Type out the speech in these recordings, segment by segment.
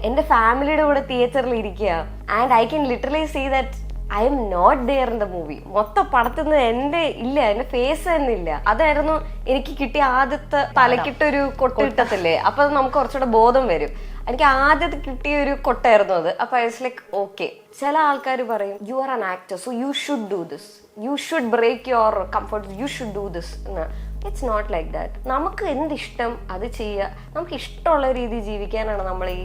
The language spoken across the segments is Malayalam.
എന്റെ ഫാമിലിയുടെ കൂടെ തിയേറ്ററിൽ ഇരിക്കുക and I can literally see that I'm not there in the movie. മൊത്തം പടത്തുനിന്ന് എന്റെ ഫേസ് തന്നെ ഇല്ല. അതായിരുന്നു എനിക്ക് കിട്ടിയ ആദ്യത്തെ തലക്കിട്ടൊരു കൊട്ട് കിട്ടത്തില്ലേ, അപ്പൊ നമുക്ക് കുറച്ചുകൂടെ ബോധം വരും. എനിക്ക് ആദ്യത്തെ കിട്ടിയ ഒരു കൊട്ടായിരുന്നു അത്. അപ്പൊ ഐ വാസ് ലൈക്ക് ഓക്കെ. ചില ആൾക്കാർ പറയും you are an actor so you should do this, you should break your comfort, you should do this എന്ന്. It's not like that. നമുക്ക് എന്തിഷ്ടം അത് ചെയ്യുക. നമുക്ക് ഇഷ്ടമുള്ള രീതി ജീവിക്കാനാണ് നമ്മൾ ഈ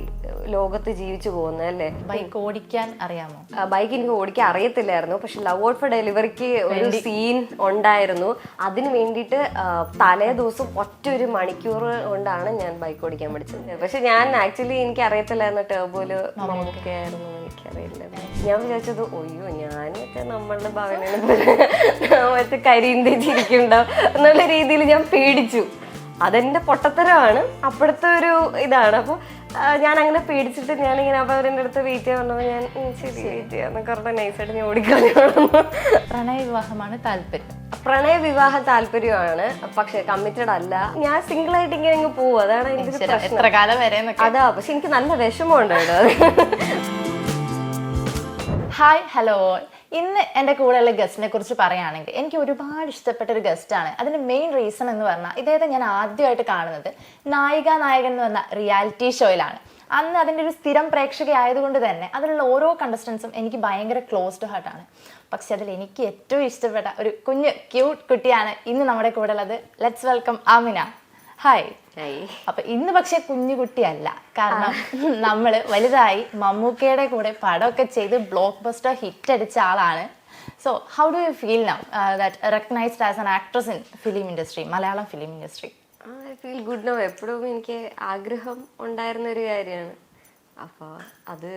ലോകത്ത് ജീവിച്ചു പോകുന്നത് അല്ലേ. ബൈക്ക് ഓടിക്കാൻ അറിയാമോ? ബൈക്ക് എനിക്ക് ഓടിക്കാൻ അറിയത്തില്ലായിരുന്നു. പക്ഷെ ലവ് ഔട്ട് ഫോർ ഡെലിവറിക്ക് ഒരു സീൻ ഉണ്ടായിരുന്നു. അതിന് വേണ്ടിയിട്ട് തലേ ദിവസം ഒറ്റൊരു മണിക്കൂർ കൊണ്ടാണ് ഞാൻ ബൈക്ക് ഓടിക്കാൻ പഠിച്ചത്. പക്ഷെ ഞാൻ ആക്ച്വലി എനിക്ക് അറിയത്തില്ലായിരുന്നു ടേബോല് മമ്മൂക്കയായിരുന്നു, എനിക്കറിയില്ല. ഞാൻ വിചാരിച്ചത് ഒയ്യോ ഞാൻ നമ്മളുടെ ഭവനിൽ മറ്റേ കരിയും തേച്ചിരിക്കുന്നുണ്ടാവും എന്നുള്ള രീതിയിൽ ഞാൻ പേടിച്ചു. അതെന്റെ പൊട്ടത്തരമാണ്, അപ്പോഴത്തെ ഒരു ഇതാണ്. അപ്പോൾ ഞാൻ അങ്ങനെ പേടിച്ചിട്ട് ഞാനിങ്ങനെ അപ്പോൾ അവരെൻ്റെ അടുത്ത് വെയിറ്റ് ചെയ്യാൻ പറഞ്ഞപ്പോൾ ഞാൻ ശരി വെയിറ്റ് ചെയ്യാന്നൊക്കെ പറഞ്ഞാൽ നൈസായിട്ട് ഞാൻ ഓടിക്കളഞ്ഞു. പ്രണയ വിവാഹമാണ് താല്പര്യം. പ്രണയ വിവാഹ താല്പര്യമാണ്, പക്ഷെ കമ്മിറ്റഡ് അല്ല. ഞാൻ സിംഗിൾ ആയിട്ട് ഇങ്ങനെ അങ്ങ് പോകും. അതാണ് എനിക്ക് എത്ര കാലം വരെ അതാ. പക്ഷെ എനിക്ക് നല്ല വിഷമമുണ്ട് കേട്ടോ. ഹായ് ഹലോ, ഇന്ന് എൻ്റെ കൂടെയുള്ള ഗസ്റ്റിനെ കുറിച്ച് പറയുകയാണെങ്കിൽ എനിക്ക് ഒരുപാട് ഇഷ്ടപ്പെട്ട ഒരു ഗസ്റ്റാണ്. അതിൻ്റെ മെയിൻ റീസൺ എന്ന് പറഞ്ഞാൽ ഇദ്ദേഹത്തെ ഞാൻ ആദ്യമായിട്ട് കാണുന്നത് നായികൻ എന്ന് പറഞ്ഞ റിയാലിറ്റി ഷോയിലാണ്. അന്ന് അതിൻ്റെ ഒരു സ്ഥിരം പ്രേക്ഷകയായതുകൊണ്ട് തന്നെ അതിലുള്ള ഓരോ കണ്ടസ്റ്റൻസും എനിക്ക് ഭയങ്കര ക്ലോസ് ടു ഹാർട്ടാണ്. പക്ഷെ അതിൽ എനിക്ക് ഏറ്റവും ഇഷ്ടപ്പെട്ട ഒരു കുഞ്ഞ് ക്യൂട്ട് കുട്ടിയാണ് ഇന്ന് നമ്മുടെ കൂടെ ഉള്ളത്. Let's welcome Amina. ഹായ്. അപ്പൊ ഇന്ന് പക്ഷെ കുഞ്ഞുകുട്ടിയല്ല, കാരണം നമ്മള് വലുതായി മമ്മൂക്കയുടെ കൂടെ പടമൊക്കെ ചെയ്ത് ബ്ലോക്ക് ബസ്റ്റർ ഹിറ്റ് അടിച്ച ആളാണ്. So how do you feel now that recognised as an actress in film industry, Malayalam film industry? I feel good now. എപ്പോഴും എനിക്ക് ആഗ്രഹം ഉണ്ടായിരുന്ന ഒരു കാര്യമാണ്. അപ്പോൾ അത്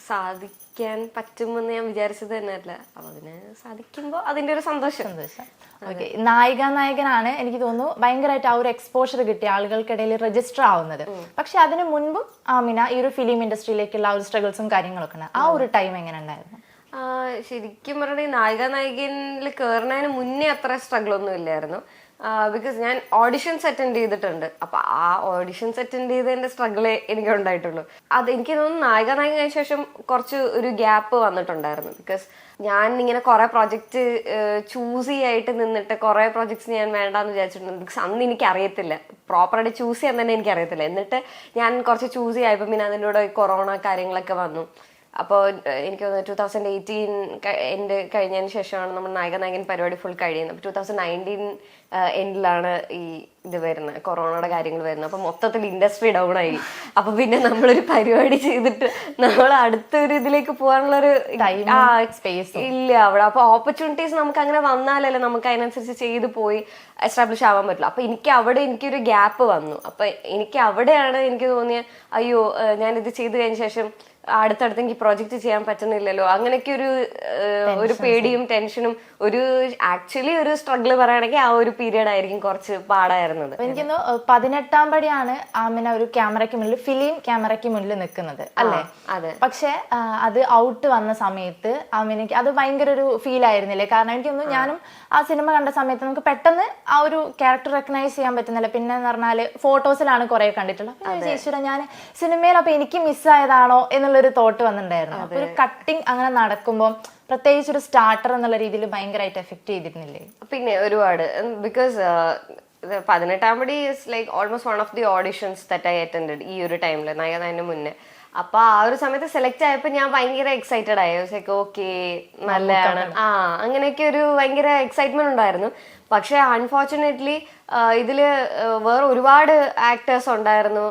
സാധിക്കാൻ പറ്റുമെന്ന് ഞാൻ വിചാരിച്ചത് തന്നെ അല്ല. അപ്പോൾ അതിന് സാധിക്കുമ്പോൾ അതിൻ്റെ ഒരു സന്തോഷം. ഓക്കെ, നായകനാണ് എനിക്ക് തോന്നുന്നു ഭയങ്കരമായിട്ട് ആ ഒരു എക്സ്പോഷർ കിട്ടിയ ആളുകൾക്കിടയിൽ രജിസ്റ്റർ ആവുന്നത്. പക്ഷെ അതിന് മുൻപും ആമിന ഈ ഒരു ഫിലിം ഇൻഡസ്ട്രിയിലേക്കുള്ള ആ ഒരു സ്ട്രഗിൾസും കാര്യങ്ങളൊക്കെ ഉണ്ട്. ആ ഒരു ടൈം എങ്ങനെ ഉണ്ടായിരുന്നു? ശരിക്കും പറഞ്ഞാൽ നായികനിൽ കയറുന്നതിന് മുന്നേ അത്ര സ്ട്രഗിൾ ഒന്നും ഇല്ലായിരുന്നു. ബിക്കോസ് ഞാൻ ഓഡിഷൻസ് അറ്റൻഡ് ചെയ്തിട്ടുണ്ട്. അപ്പൊ ആ ഓഡിഷൻസ് അറ്റൻഡ് ചെയ്തതിന്റെ സ്ട്രഗിളേ എനിക്ക് ഉണ്ടായിട്ടുള്ളൂ. അത് എനിക്ക് തോന്നുന്നു നായികന് ശേഷം കുറച്ച് ഒരു ഗ്യാപ്പ് വന്നിട്ടുണ്ടായിരുന്നു. ബിക്കോസ് ഞാൻ ഇങ്ങനെ കുറെ പ്രോജക്റ്റ് ചൂസ് ചെയ്യായിട്ട് നിന്നിട്ട് കുറെ പ്രോജക്ട്സ് ഞാൻ വേണ്ടാന്ന് വിചാരിച്ചിട്ടുണ്ട്. ബിക്കോസ് അന്ന് എനിക്ക് അറിയത്തില്ല, പ്രോപ്പറായിട്ട് ചൂസ് ചെയ്യാൻ തന്നെ എനിക്ക് അറിയത്തില്ല. എന്നിട്ട് ഞാൻ കുറച്ച് ചൂസ് ചെയ്യായപ്പോൾ പിന്നെ അതിൻ്റെ കൂടെ കൊറോണ കാര്യങ്ങളൊക്കെ വന്നു. അപ്പോൾ എനിക്ക് തോന്നുന്നു 2018 എൻ്റെ കഴിഞ്ഞതിന് ശേഷമാണ് നമ്മൾ നായകൻ പരിപാടി ഫുൾ കഴിയുന്നത്. അപ്പോൾ 2019 എൻഡിലാണ് ഈ ഇത് വരുന്നത്, കൊറോണയുടെ കാര്യങ്ങൾ വരുന്നത്. അപ്പോൾ മൊത്തത്തിൽ ഇൻഡസ്ട്രി ഡൗൺ ആയി. അപ്പോൾ പിന്നെ നമ്മളൊരു പരിപാടി ചെയ്തിട്ട് നമ്മൾ അടുത്തൊരു ഇതിലേക്ക് പോകാനുള്ളൊരു സ്പേസ് ഇല്ല അവിടെ. അപ്പോൾ ഓപ്പർച്യൂണിറ്റീസ് നമുക്ക് അങ്ങനെ വന്നാലല്ലേ നമുക്ക് അതിനനുസരിച്ച് ചെയ്ത് പോയി എസ്റ്റാബ്ലിഷ് ആവാൻ പറ്റില്ല. അപ്പോൾ എനിക്കൊരു ഗ്യാപ്പ് വന്നു. അപ്പോൾ എനിക്ക് അവിടെയാണ് എനിക്ക് തോന്നിയത് അയ്യോ ഞാനിത് ചെയ്ത് കഴിഞ്ഞ ശേഷം അടുത്തടുത്ത് എനിക്ക് പ്രോജക്റ്റ് ചെയ്യാൻ പറ്റുന്നില്ലല്ലോ. അങ്ങനെയൊക്കെ ഒരു പേടിയും ടെൻഷനും ഒരു ആക്ച്വലി ഒരു സ്ട്രഗിൾ പറയുകയാണെങ്കിൽ ആ ഒരു പീരീഡ് ആയിരിക്കും കുറച്ച് പാടായിരുന്നത്. എനിക്കൊന്ന് 18ാം പടിയാണ് ആമിന ഒരു ക്യാമറയ്ക്ക് മുന്നിൽ, ഫിലിം ക്യാമറയ്ക്ക് മുന്നിൽ നിൽക്കുന്നത് അല്ലേ? അതെ. പക്ഷെ അത് ഔട്ട് വന്ന സമയത്ത് ആമിനയ്ക്ക് അത് ഭയങ്കര ഒരു ഫീൽ ആയിരുന്നില്ലേ? കാരണം എനിക്കൊന്നും ഞാനും ആ സിനിമ കണ്ട സമയത്ത് നമുക്ക് പെട്ടെന്ന് ആ ഒരു ക്യാരക്ടർ റെക്കഗ്നൈസ് ചെയ്യാൻ പറ്റുന്നില്ല. പിന്നെ എന്ന് പറഞ്ഞാല് ഫോട്ടോസിലാണ് കുറെ കണ്ടിട്ടുള്ളത്. അപ്പൊ ഈശ്വര ഞാൻ സിനിമയിൽ അപ്പൊ എനിക്ക് മിസ്സായതാണോ എന്നുള്ളൊരു തോട്ട് വന്നിട്ടുണ്ടായിരുന്നു. അപ്പൊ ഒരു കട്ടിങ് അങ്ങനെ നടക്കുമ്പോൾ പ്രത്യേകിച്ച് ഒരു സ്റ്റാർട്ടർ എന്നുള്ള രീതിയിൽ ഭയങ്കരമായിട്ട് എഫക്ട് ചെയ്തിരുന്നില്ലേ? പിന്നെ ഒരുപാട്. ബിക്കോസ് 18ാം പടി is like almost one of the auditions that I attended ഈ ഒരു ടൈമിൽ, നായകന് മുന്നേ. അപ്പൊ ആ ഒരു സമയത്ത് സെലക്ട് ആയപ്പോൾ ഞാൻ ഭയങ്കര എക്സൈറ്റഡ് ആയി. ലൈക്ക് ഓക്കെ നല്ലതാണ്, അങ്ങനെയൊക്കെ ഒരു ഭയങ്കര എക്സൈറ്റ്മെന്റ് ഉണ്ടായിരുന്നു. പക്ഷെ അൺഫോർച്ചുനേറ്റ്ലി ഇതില് വേറെ ഒരുപാട് ആക്ടേഴ്സ് ഉണ്ടായിരുന്നു.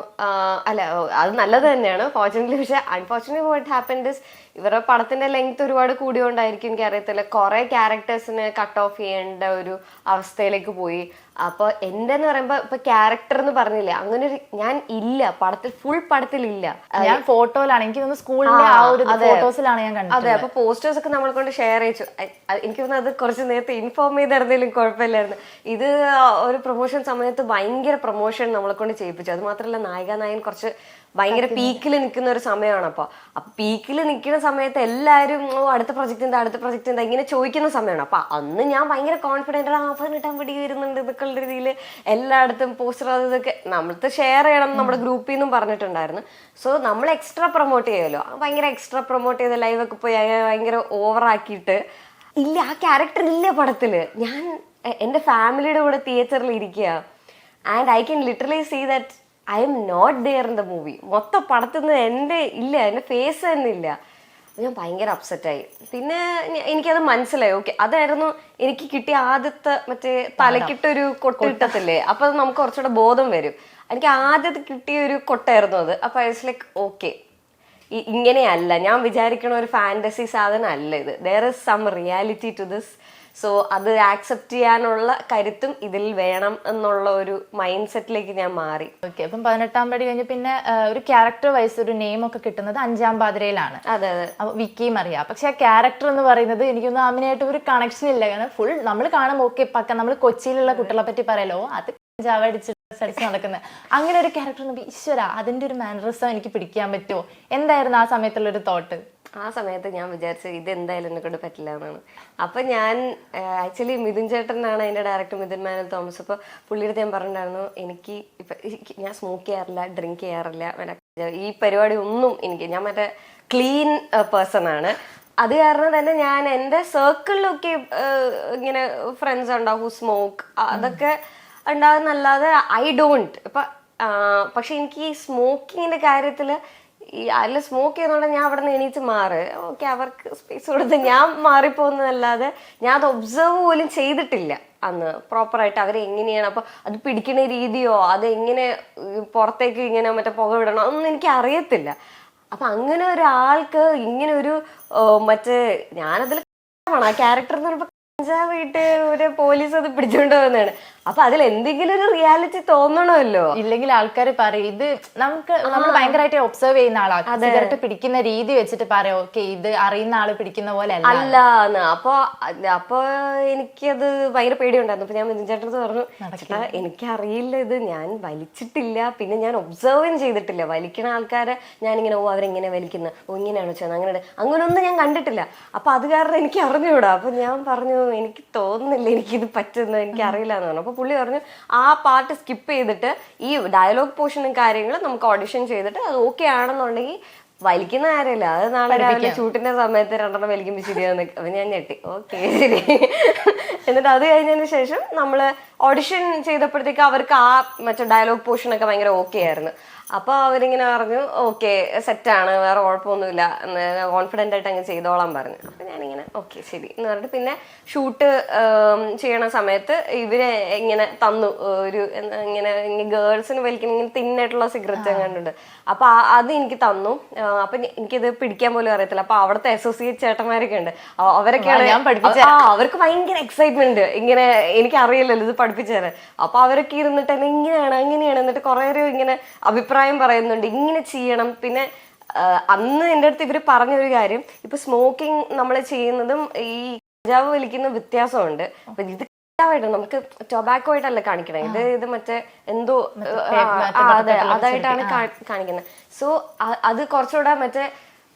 അല്ല അത് നല്ലത് തന്നെയാണ് ഫോർച്യുനേറ്റ്ലി. പക്ഷെ അൺഫോർച്ചുനേറ്റ്ലി വാട്ട് ഹാപ്പൻഡ് ഇസ് ഇവരുടെ പടത്തിന്റെ ലെങ്ത് ഒരുപാട് കൂടിയോണ്ടായിരിക്കും എനിക്കറിയത്തില്ല, കുറെ ക്യാരക്ടേഴ്സിന് കട്ട് ഓഫ് ചെയ്യേണ്ട ഒരു അവസ്ഥയിലേക്ക് പോയി. അപ്പൊ എന്റെ എന്ന് പറയുമ്പോ ഇപ്പൊ ക്യാരക്ടർ എന്ന് പറഞ്ഞില്ലേ, അങ്ങനെ ഒരു ഞാൻ ഇല്ല പടത്തിൽ, ഫുൾ പടത്തിൽ ഇല്ല. ഞാൻ ഫോട്ടോയിലാണ്, എനിക്ക് തോന്നുന്നു സ്കൂളിലെ ആ ഒരു ഫോട്ടോസിലാണ് ഞാൻ കണ്ടത്. അതെ. അപ്പൊ പോസ്റ്റേഴ്സ് ഒക്കെ നമ്മളെ കൊണ്ട് ഷെയർ ചെയ്യിച്ചു. എനിക്ക് തോന്നുന്നു അത് കുറച്ച് നേരത്തെ ഇൻഫോം ചെയ്തിരുന്നെങ്കിലും കുഴപ്പമില്ല. കുഴപ്പമില്ലായിരുന്നു. ഇത് ഒരു പ്രൊമോഷൻ സമയത്ത് ഭയങ്കര പ്രൊമോഷൻ നമ്മളെ കൊണ്ട് ചെയ്യിപ്പിച്ചു. അത് മാത്രമല്ല നായിക കുറച്ച് ഭയങ്കര പീക്കിൽ നിൽക്കുന്ന ഒരു സമയമാണ്. അപ്പൊ പീക്കിൽ നിൽക്കുന്ന സമയത്ത് എല്ലാവരും അടുത്ത പ്രൊജക്ട് എന്താ ഇങ്ങനെ ചോദിക്കുന്ന സമയമാണ്. അപ്പൊ അന്ന് ഞാൻ ഭയങ്കര കോൺഫിഡന്റ് 18 പടി വരുന്നുണ്ട് എന്നൊക്കെയുള്ള രീതിയിൽ എല്ലായിടത്തും പോസ്റ്റർ അതൊക്കെ നമ്മൾക്ക് ഷെയർ ചെയ്യണം നമ്മുടെ ഗ്രൂപ്പിൽ നിന്നും പറഞ്ഞിട്ടുണ്ടായിരുന്നു. സോ നമ്മൾ എക്സ്ട്രാ പ്രൊമോട്ട് ചെയ്യുമല്ലോ, ഭയങ്കര എക്സ്ട്രാ പ്രൊമോട്ട് ചെയ്ത് ലൈവൊക്കെ പോയി ഭയങ്കര ഓവറാക്കിയിട്ട് ഇല്ല, ആ ക്യാരക്ടർ ഇല്ല പടത്തില്. ഞാൻ എൻ്റെ ഫാമിലിയുടെ കൂടെ തിയേറ്ററിൽ ഇരിക്കുക and I can literally see that I'm not there in the movie. മൊത്തം പടത്തിൽ നിന്ന് എൻ്റെ ഫേസ് തന്നെ ഇല്ല. ഞാൻ ഭയങ്കര അപ്സെറ്റായി. പിന്നെ എനിക്കത് മനസ്സിലായി. ഓക്കെ, അതായിരുന്നു എനിക്ക് കിട്ടിയ ആദ്യത്തെ മറ്റേ തലക്കിട്ടൊരു കൊട്ട് കിട്ടത്തില്ലേ, അപ്പൊ അത് നമുക്ക് കുറച്ചുകൂടെ ബോധം വരും. എനിക്ക് ആദ്യത്തെ കിട്ടിയ ഒരു കൊട്ടായിരുന്നു അത്. അപ്പൊ ഐ വാസ് ലൈക്ക് ഓക്കെ, ഇങ്ങനെയല്ല ഞാൻ വിചാരിക്കണ ഒരു ഫാന്റസി സാധനം അല്ല ഇത്. There is some reality to this. So അത് ആക്സെപ്റ്റ് ചെയ്യാനുള്ള കരുത്തും ഇതിൽ വേണം എന്നുള്ള ഒരു മൈൻഡ് സെറ്റിലേക്ക് ഞാൻ മാറി. ഓക്കെ, അപ്പം 18 പടി കഴിഞ്ഞ് പിന്നെ ഒരു ക്യാരക്ടർ വൈസ് ഒരു നെയിം ഒക്കെ കിട്ടുന്നത് 5ാം പാതിരയിലാണ്. അതെ അതെ, അപ്പൊ വിക്കിയും അറിയാം. പക്ഷെ ആ ക്യാരക്ടർ എന്ന് പറയുന്നത് എനിക്കൊന്നും അമിനായിട്ട് ഒരു കണക്ഷൻ ഇല്ല. കാരണം ഫുൾ നമ്മൾ കാണുമ്പോൾ ഓക്കെ പക്ക നമ്മൾ കൊച്ചിയിലുള്ള കുട്ടികളെ പറ്റി പറയലോ, അത് ജാവടിച്ച് നടക്കുന്നത് അങ്ങനെ ഒരു ക്യാരക്ടർ ഒന്നും ഈശ്വര അതിന്റെ ഒരു മാനറിസം എനിക്ക് പിടിക്കാൻ പറ്റുമോ? എന്തായിരുന്നു ആ സമയത്തുള്ള ഒരു തോട്ട്? ആ സമയത്ത് ഞാൻ വിചാരിച്ചത് ഇത് എന്തായാലും എന്നെ കൊണ്ട് പറ്റില്ല എന്നാണ്. അപ്പൊ ഞാൻ ആക്ച്വലി മിഥുൻ ചേട്ടനാണ് അതിന്റെ ഡയറക്ടർ, മിഥുൻ മാനുവൽ തോമസ്. അപ്പൊ പുള്ളിയുടെ ഞാൻ പറഞ്ഞിട്ടുണ്ടായിരുന്നു എനിക്ക് ഞാൻ സ്മോക്ക് ചെയ്യാറില്ല, ഡ്രിങ്ക് ചെയ്യാറില്ല, ഈ പരിപാടി ഒന്നും ഞാൻ മറ്റേ ക്ലീൻ പേഴ്സൺ ആണ്. അത് കാരണം തന്നെ ഞാൻ എൻ്റെ സർക്കിളിലൊക്കെ ഇങ്ങനെ ഫ്രണ്ട്സ് ഉണ്ടാവും സ്മോക്ക്, അതൊക്കെ ഉണ്ടാകുന്നല്ലാതെ ഐ ഡോണ്ട്. പക്ഷെ എനിക്ക് ഈ സ്മോക്കിങ്ങിന്റെ കാര്യത്തില് അതിൽ സ്മോക്ക് ചെയ്യുന്നതുകൊണ്ട് ഞാൻ അവിടെ നിന്ന് എണീറ്റ് മാറ്, ഓക്കെ അവർക്ക് സ്പേസ് കൊടുത്ത് ഞാൻ മാറിപ്പോകുന്നതല്ലാതെ ഞാൻ അത് ഒബ്സർവ് പോലും ചെയ്തിട്ടില്ല അന്ന് പ്രോപ്പറായിട്ട് അവരെങ്ങനെയാണ്. അപ്പൊ അത് പിടിക്കുന്ന രീതിയോ അതെങ്ങനെ പുറത്തേക്ക് ഇങ്ങനെ മറ്റേ പുക വിടണോ അതൊന്നും എനിക്ക് അറിയത്തില്ല. അപ്പൊ അങ്ങനെ ഒരാൾക്ക് ഇങ്ങനെ ഒരു മറ്റേ ഞാനതിൽ ആ ക്യാരക്ടർ എന്ന് പറയുമ്പോൾ വീട്ട് ഒരു പോലീസ് അത് പിടിച്ചോണ്ട് പോകുന്നതാണ്. അപ്പൊ അതിൽ എന്തെങ്കിലും ഒരു റിയാലിറ്റി തോന്നണമല്ലോ, ഇല്ലെങ്കിൽ ആൾക്കാർ പറയും ഇത് നമ്മൾ ഭയങ്കരമായിട്ട് ഒബ്സർവ് ചെയ്യുന്ന ആളാണ്, സിഗരറ്റ് പിടിക്കുന്ന രീതി വെച്ചിട്ട് പറയാം ഓക്കെ ഇത് അറിയുന്ന ആള് പിടിക്കുന്ന പോലെ അല്ല. അപ്പൊ എനിക്കത് ഭയങ്കര പേടിയുണ്ടായിരുന്നു. അപ്പൊ ഞാൻ മിഥുൻ ചേട്ടനടുത്ത് പറഞ്ഞു, ചേട്ടാ എനിക്കറിയില്ല, ഇത് ഞാൻ വലിച്ചിട്ടില്ല, പിന്നെ ഞാൻ ഒബ്സർവും ചെയ്തിട്ടില്ല വലിക്കണ ആൾക്കാരെ. ഞാനിങ്ങനെ അവരെങ്ങനെ വലിക്കുന്ന, ഇങ്ങനെയാണോ ചെയ്യുന്നത്, അങ്ങനെയൊന്നും ഞാൻ കണ്ടിട്ടില്ല. അപ്പൊ അത് കാരണം എനിക്ക് അറിഞ്ഞുകൂടാ. അപ്പൊ ഞാൻ പറഞ്ഞു എനിക്ക് തോന്നുന്നില്ല എനിക്കിത് പറ്റുന്നത്, എനിക്ക് അറിയില്ല എന്ന് പറഞ്ഞു. അപ്പൊ പുള്ളി പറഞ്ഞു ആ പാർട്ട് സ്കിപ്പ് ചെയ്തിട്ട് ഈ ഡയലോഗ് പോർഷനും കാര്യങ്ങളും നമുക്ക് ഓഡിഷൻ ചെയ്തിട്ട് അത് ഓക്കെ ആണെന്നുണ്ടെങ്കിൽ വലിക്കുന്ന കാര്യമില്ല, അത് നാളെ രാവിലെ ഷൂട്ടിന്റെ സമയത്ത് 2 വലിക്കുമ്പോൾ ശരിയാന്ന്. അപ്പൊ ഞാൻ ഞെട്ടി, ഓക്കെ ശരി. എന്നിട്ട് അത് കഴിഞ്ഞതിന് ശേഷം നമ്മള് ഓഡിഷൻ ചെയ്തപ്പോഴത്തേക്ക് അവർക്ക് ആ മറ്റേ ഡയലോഗ് പോർഷനൊക്കെ ഭയങ്കര ഓക്കെ ആയിരുന്നു. അപ്പൊ അവരിങ്ങനെ പറഞ്ഞു ഓക്കെ സെറ്റാണ്, വേറെ കുഴപ്പമൊന്നുമില്ല, കോൺഫിഡൻ്റ് ആയിട്ട് അങ്ങ് ചെയ്തോളാൻ പറഞ്ഞു. അപ്പൊ ഞാനിങ്ങനെ ഓക്കെ ശരി എന്ന് പറഞ്ഞിട്ട് പിന്നെ ഷൂട്ട് ചെയ്യണ സമയത്ത് ഇവര് ഇങ്ങനെ തന്നു ഒരു ഇങ്ങനെ ഗേൾസിന് വലിക്കുന്ന ഇങ്ങനെ തിന്നായിട്ടുള്ള സിഗരറ്റ് കണ്ടിട്ടുണ്ട്. അപ്പൊ അത് എനിക്ക് തന്നു. അപ്പൊ എനിക്കിത് പിടിക്കാൻ പോലും അറിയത്തില്ല. അപ്പൊ അവിടുത്തെ അസോസിയേറ്റ് ചേട്ടന്മാരൊക്കെ ഉണ്ട്, അവരൊക്കെയാണ് അവർക്ക് ഭയങ്കര എക്സൈറ്റ്മെന്റ്, ഇങ്ങനെ എനിക്ക് അറിയില്ലല്ലോ ഇത് പഠിപ്പിച്ചു തരാൻ. അപ്പൊ അവരൊക്കെ ഇരുന്നിട്ട് തന്നെ ഇങ്ങനെയാണ് അങ്ങനെയാണ് എന്നിട്ട് കുറെ ഇങ്ങനെ അഭിപ്രായം പറയുന്നുണ്ട്, ഇങ്ങനെ ചെയ്യണം. പിന്നെ അന്ന് എൻ്റെ അടുത്ത് ഇവർ പറഞ്ഞൊരു കാര്യം, ഇപ്പൊ സ്മോക്കിംഗ് നമ്മൾ ചെയ്യുന്നതും ഈ കഞ്ചാവ് വലിക്കുന്ന വ്യത്യാസമുണ്ട്. അപ്പൊ ഇത് ായിട്ട് നമുക്ക് ടൊബാക്കോ ആയിട്ടല്ല കാണിക്കണേ, ഇത് മറ്റേ എന്തോ അതായിട്ടാണ് കാണിക്കുന്നത്. സോ അത് കുറച്ചുകൂടെ മറ്റേ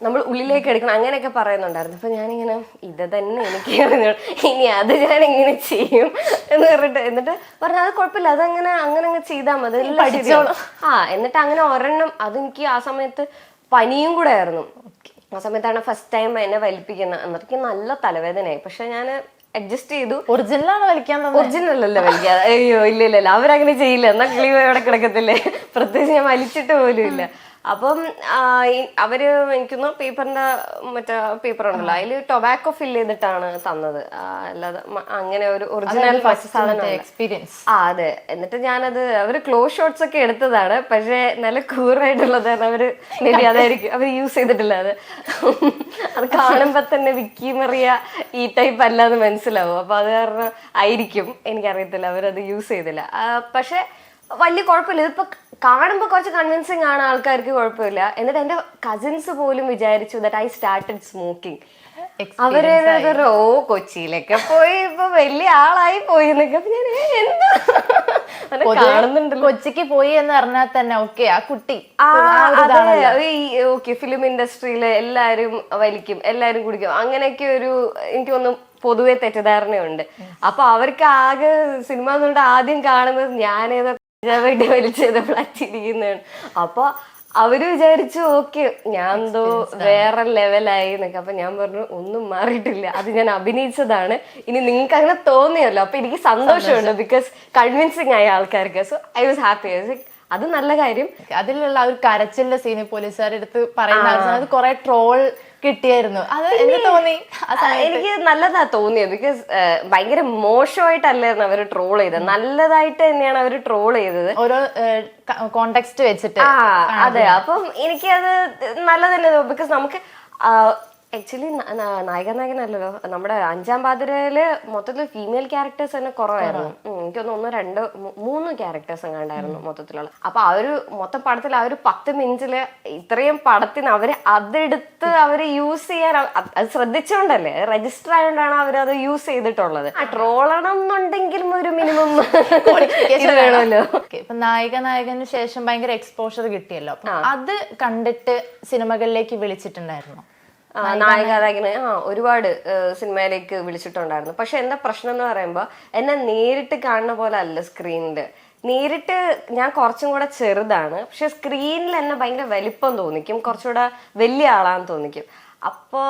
നമ്മൾ ഉള്ളിലേക്ക് എടുക്കണം അങ്ങനെയൊക്കെ പറയുന്നുണ്ടായിരുന്നു. അപ്പൊ ഞാനിങ്ങനെ ഇത് തന്നെ എനിക്ക് ഇനി അത് ഞാൻ എങ്ങനെ ചെയ്യും എന്ന് പറഞ്ഞിട്ട് എന്നിട്ട് പറഞ്ഞു അത് കുഴപ്പമില്ല, അതങ്ങനെ അങ്ങ് ചെയ്താൽ മതി പഠിച്ചോളൂ. എന്നിട്ട് അങ്ങനെ ഒരെണ്ണം അതെനിക്ക് ആ സമയത്ത് പനിയും കൂടെ ആയിരുന്നു. ആ സമയത്താണ് ഫസ്റ്റ് ടൈം എന്നെ വലിപ്പിക്കുന്നത്. എന്നിട്ട് നല്ല തലവേദനയായി. പക്ഷെ ഞാൻ അഡ്ജസ്റ്റ് ചെയ്തു. ഒറിജിനലാണ് വലിക്കാൻ, ഒറിജിനൽ അല്ലല്ലോ വലിക്കാതെ. അയ്യോ ഇല്ല അവരങ്ങനെ ചെയ്യില്ല, എന്നാ കിളി എവിടെ കിടക്കത്തില്ലേ, പ്രത്യേകിച്ച് ഞാൻ വലിച്ചിട്ട് പോലും ഇല്ല. അപ്പം അവര് എനിക്കൊന്ന് പേപ്പറിന്റെ മറ്റേ പേപ്പർ ഉണ്ടല്ലോ അതിൽ ടൊബാക്കോ ഫിൽ ചെയ്തിട്ടാണ് തന്നത്, അല്ലാതെ അങ്ങനെ ഒരു ഒറിജിനൽ സാധനം എക്സ്പീരിയൻസ്. അതെ. എന്നിട്ട് ഞാനത് അവര് ക്ലോസ് ഷോട്ട്സ് ഒക്കെ എടുത്തതാണ്, പക്ഷെ നല്ല കൂറായിട്ടുള്ളതാണ് അവര് മേബി അതായിരിക്കും അവർ യൂസ് ചെയ്തിട്ടില്ല. അത് കാണുമ്പോ തന്നെ വിക്കി മറിയ ഈ ടൈപ്പ് അല്ലാന്ന് മനസ്സിലാവും. അപ്പൊ അത് കാരണം ആയിരിക്കും, എനിക്കറിയത്തില്ല, അവരത് യൂസ് ചെയ്തില്ല. പക്ഷെ വലിയ കുഴപ്പമില്ല, ഇതിപ്പോ കാണുമ്പോൾ കുറച്ച് കൺവിൻസിങ് ആണ്, ആൾക്കാർക്ക് കുഴപ്പമില്ല. എന്നിട്ട് എൻ്റെ കസിൻസ് പോലും വിചാരിച്ചു ദാറ്റ് ഐ സ്റ്റാർട്ടഡ് സ്മോക്കിംഗ്. അവരേതൊരു കൊച്ചിയിലൊക്കെ പോയി ഇപ്പൊ വലിയ ആളായി പോയി എന്നൊക്കെ അപ്പൊ ഞാൻ എന്താ കാണുന്നുണ്ടല്ലോ. കൊച്ചിക്ക് പോയി എന്ന് പറഞ്ഞാൽ തന്നെ ഓക്കെ ആ കുട്ടി ഓക്കെ ഫിലിം ഇൻഡസ്ട്രിയില് എല്ലാരും വലിക്കും, എല്ലാരും കുടിക്കും, അങ്ങനെയൊക്കെ ഒരു എനിക്ക് തോന്നുന്നു പൊതുവെ തെറ്റിദ്ധാരണയുണ്ട്. അപ്പൊ അവർക്ക് ആകെ സിനിമ എന്നുകൊണ്ട് ആദ്യം കാണുന്നത് ഞാനേതോ വേണ്ടി വലിച്ചേതപ്പോഴാണ്. അപ്പൊ അവര് വിചാരിച്ചു ഓക്കെ ഞാൻ എന്തോ വേറെ ലെവലായി എന്നൊക്കെ. അപ്പൊ ഞാൻ പറഞ്ഞു ഒന്നും മാറിയിട്ടില്ല, അത് ഞാൻ അഭിനയിച്ചതാണ്, ഇനി നിങ്ങൾക്ക് അങ്ങനെ തോന്നിയല്ലോ. അപ്പൊ എനിക്ക് സന്തോഷമുണ്ട്, ബിക്കോസ് കൺവിൻസിങ് ആയ ആൾക്കാർക്ക്. So I was happy. അത് നല്ല കാര്യം. അതിലുള്ള ഒരു കരച്ചിലിന്റെ സീന് പോലീസുകാരെടുത്ത് പറയുന്ന അത് കുറെ ട്രോൾ കിട്ടിയായിരുന്നു. അത് എന്ത് തോന്നി? എനിക്ക് നല്ലതാ തോന്നിയത്, ബിക്കോസ് ഭയങ്കര മോശമായിട്ടല്ലായിരുന്നു അവര് ട്രോൾ ചെയ്തത്, നല്ലതായിട്ട് തന്നെയാണ് അവര് ട്രോൾ ചെയ്തത്, ഓരോ കോണ്ടെക്സ്റ്റ് വെച്ചിട്ട്. അതെ, അപ്പം എനിക്കത് നല്ലതന്നെ, ബിക്കോസ് നമുക്ക് ആക്ച്വലി നായകനല്ലല്ലോ, നമ്മുടെ അഞ്ചാം പാതിരയില് മൊത്തത്തിൽ ഫീമെയിൽ ക്യാരക്ടേഴ്സ് തന്നെ കുറവായിരുന്നു. എനിക്കൊന്ന് 1, 2, 3 ക്യാരക്ടേഴ്സ് എങ്ങാണ്ടായിരുന്നു മൊത്തത്തിലുള്ള. അപ്പൊ അവര് മൊത്തം പടത്തിൽ ആ ഒരു 10 മിനിറ്റില് ഇത്രയും പടത്തിന് അവര് അതെടുത്ത് അവര് യൂസ് ചെയ്യാൻ അത് ശ്രദ്ധിച്ചോണ്ടല്ലേ, രജിസ്റ്റർ ആയതുകൊണ്ടാണ് അവരത് യൂസ് ചെയ്തിട്ടുള്ളത്. ട്രോളണം എന്നുണ്ടെങ്കിലും ഒരു മിനിമം വേണമല്ലോ. ഇപ്പൊ നായകന് ശേഷം ഭയങ്കര എക്സ്പോഷർ കിട്ടിയല്ലോ, അത് കണ്ടിട്ട് സിനിമകളിലേക്ക് വിളിച്ചിട്ടുണ്ടായിരുന്നു. നായകനെ ഒരുപാട് സിനിമയിലേക്ക് വിളിച്ചിട്ടുണ്ടായിരുന്നു. പക്ഷെ എന്താ പ്രശ്നം എന്ന് പറയുമ്പോ എന്നെ നേരിട്ട് കാണുന്ന പോലെ അല്ല സ്ക്രീനില്. നേരിട്ട് ഞാൻ കുറച്ചും കൂടെ ചെറുതാണ്, പക്ഷെ സ്ക്രീനിൽ എന്നെ ഭയങ്കര വലിപ്പം തോന്നിക്കും, കുറച്ചുകൂടെ വലിയ ആളാന്ന് തോന്നിക്കും. അപ്പോ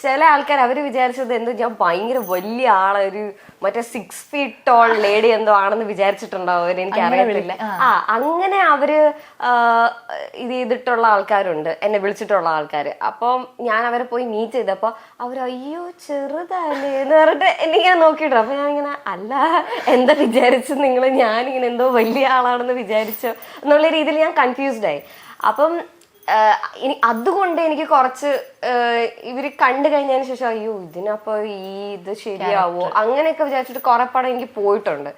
ചില ആൾക്കാർ അവര് വിചാരിച്ചത് എന്തോ ഞാൻ ഭയങ്കര വലിയ ആളെ, ഒരു മറ്റേ 6 feet ടോൾ ലേഡി എന്തോ ആണെന്ന് വിചാരിച്ചിട്ടുണ്ടാവും അവര്, എനിക്ക് അറിയത്തില്ല. അങ്ങനെ അവര് ഇത് ചെയ്തിട്ടുള്ള ആൾക്കാരുണ്ട്, എന്നെ വിളിച്ചിട്ടുള്ള ആൾക്കാര്. അപ്പം ഞാൻ അവരെ പോയി മീറ്റ് ചെയ്തപ്പോ അവര് അയ്യോ ചെറുതല്ലേ എന്ന് പറഞ്ഞിട്ട് എന്നിങ്ങനെ നോക്കിയിട്ടു. അപ്പൊ ഞാനിങ്ങനെ അല്ല എന്താ വിചാരിച്ചു നിങ്ങള്, ഞാനിങ്ങനെ എന്തോ വലിയ ആളാണെന്ന് വിചാരിച്ചോ എന്നുള്ള രീതിയിൽ ഞാൻ കൺഫ്യൂസ്ഡ് ആയി. അപ്പം ഇനി അതുകൊണ്ട് എനിക്ക് കുറച്ച് ഇവര് കണ്ടു കഴിഞ്ഞതിന് ശേഷം അയ്യോ ഇതിനപ്പോ ഇത് ശരിയാവോ അങ്ങനെയൊക്കെ വിചാരിച്ചിട്ട് കുറെ പടം എനിക്ക് പോയിട്ടുണ്ട്.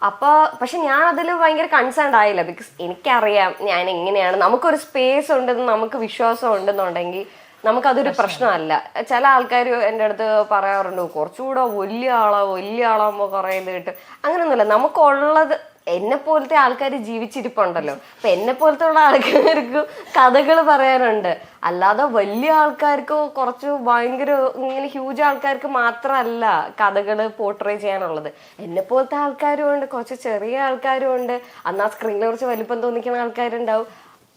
അപ്പൊ പക്ഷെ ഞാൻ അതിൽ ഭയങ്കര കൺസേൺഡ് ആയില്ല, ബിക്കോസ് എനിക്കറിയാം ഞാൻ എങ്ങനെയാണ്, നമുക്കൊരു സ്പേസ് ഉണ്ടെന്ന് നമുക്ക് വിശ്വാസം ഉണ്ടെന്നുണ്ടെങ്കിൽ നമുക്കതൊരു പ്രശ്നമല്ല. ചില ആൾക്കാർ എൻ്റെ അടുത്ത് പറയാറുണ്ട് കുറച്ചുകൂടെ വലിയ ആളാകുമ്പോ കുറെ ഇത് കിട്ടും. അങ്ങനെയൊന്നുമില്ല, നമുക്കുള്ളത് എന്നെ പോലത്തെ ആൾക്കാർ ജീവിച്ചിരിപ്പുണ്ടല്ലോ. അപ്പൊ എന്നെ പോലത്തെ ഉള്ള ആൾക്കാർക്ക് കഥകൾ പറയാനുണ്ട്, അല്ലാതെ വലിയ ആൾക്കാർക്ക് കുറച്ച് ഭയങ്കര ഇങ്ങനെ ഹ്യൂജ് ആൾക്കാർക്ക് മാത്രമല്ല കഥകൾ പോർട്രേ ചെയ്യാനുള്ളത്. എന്നെ പോലത്തെ ആൾക്കാരും ഉണ്ട്, കുറച്ച് ചെറിയ ആൾക്കാരും ഉണ്ട്, അന്നാ സ്ക്രീനിൽ കുറച്ച് വലിപ്പം തോന്നിക്കുന്ന ആൾക്കാരുണ്ടാവും.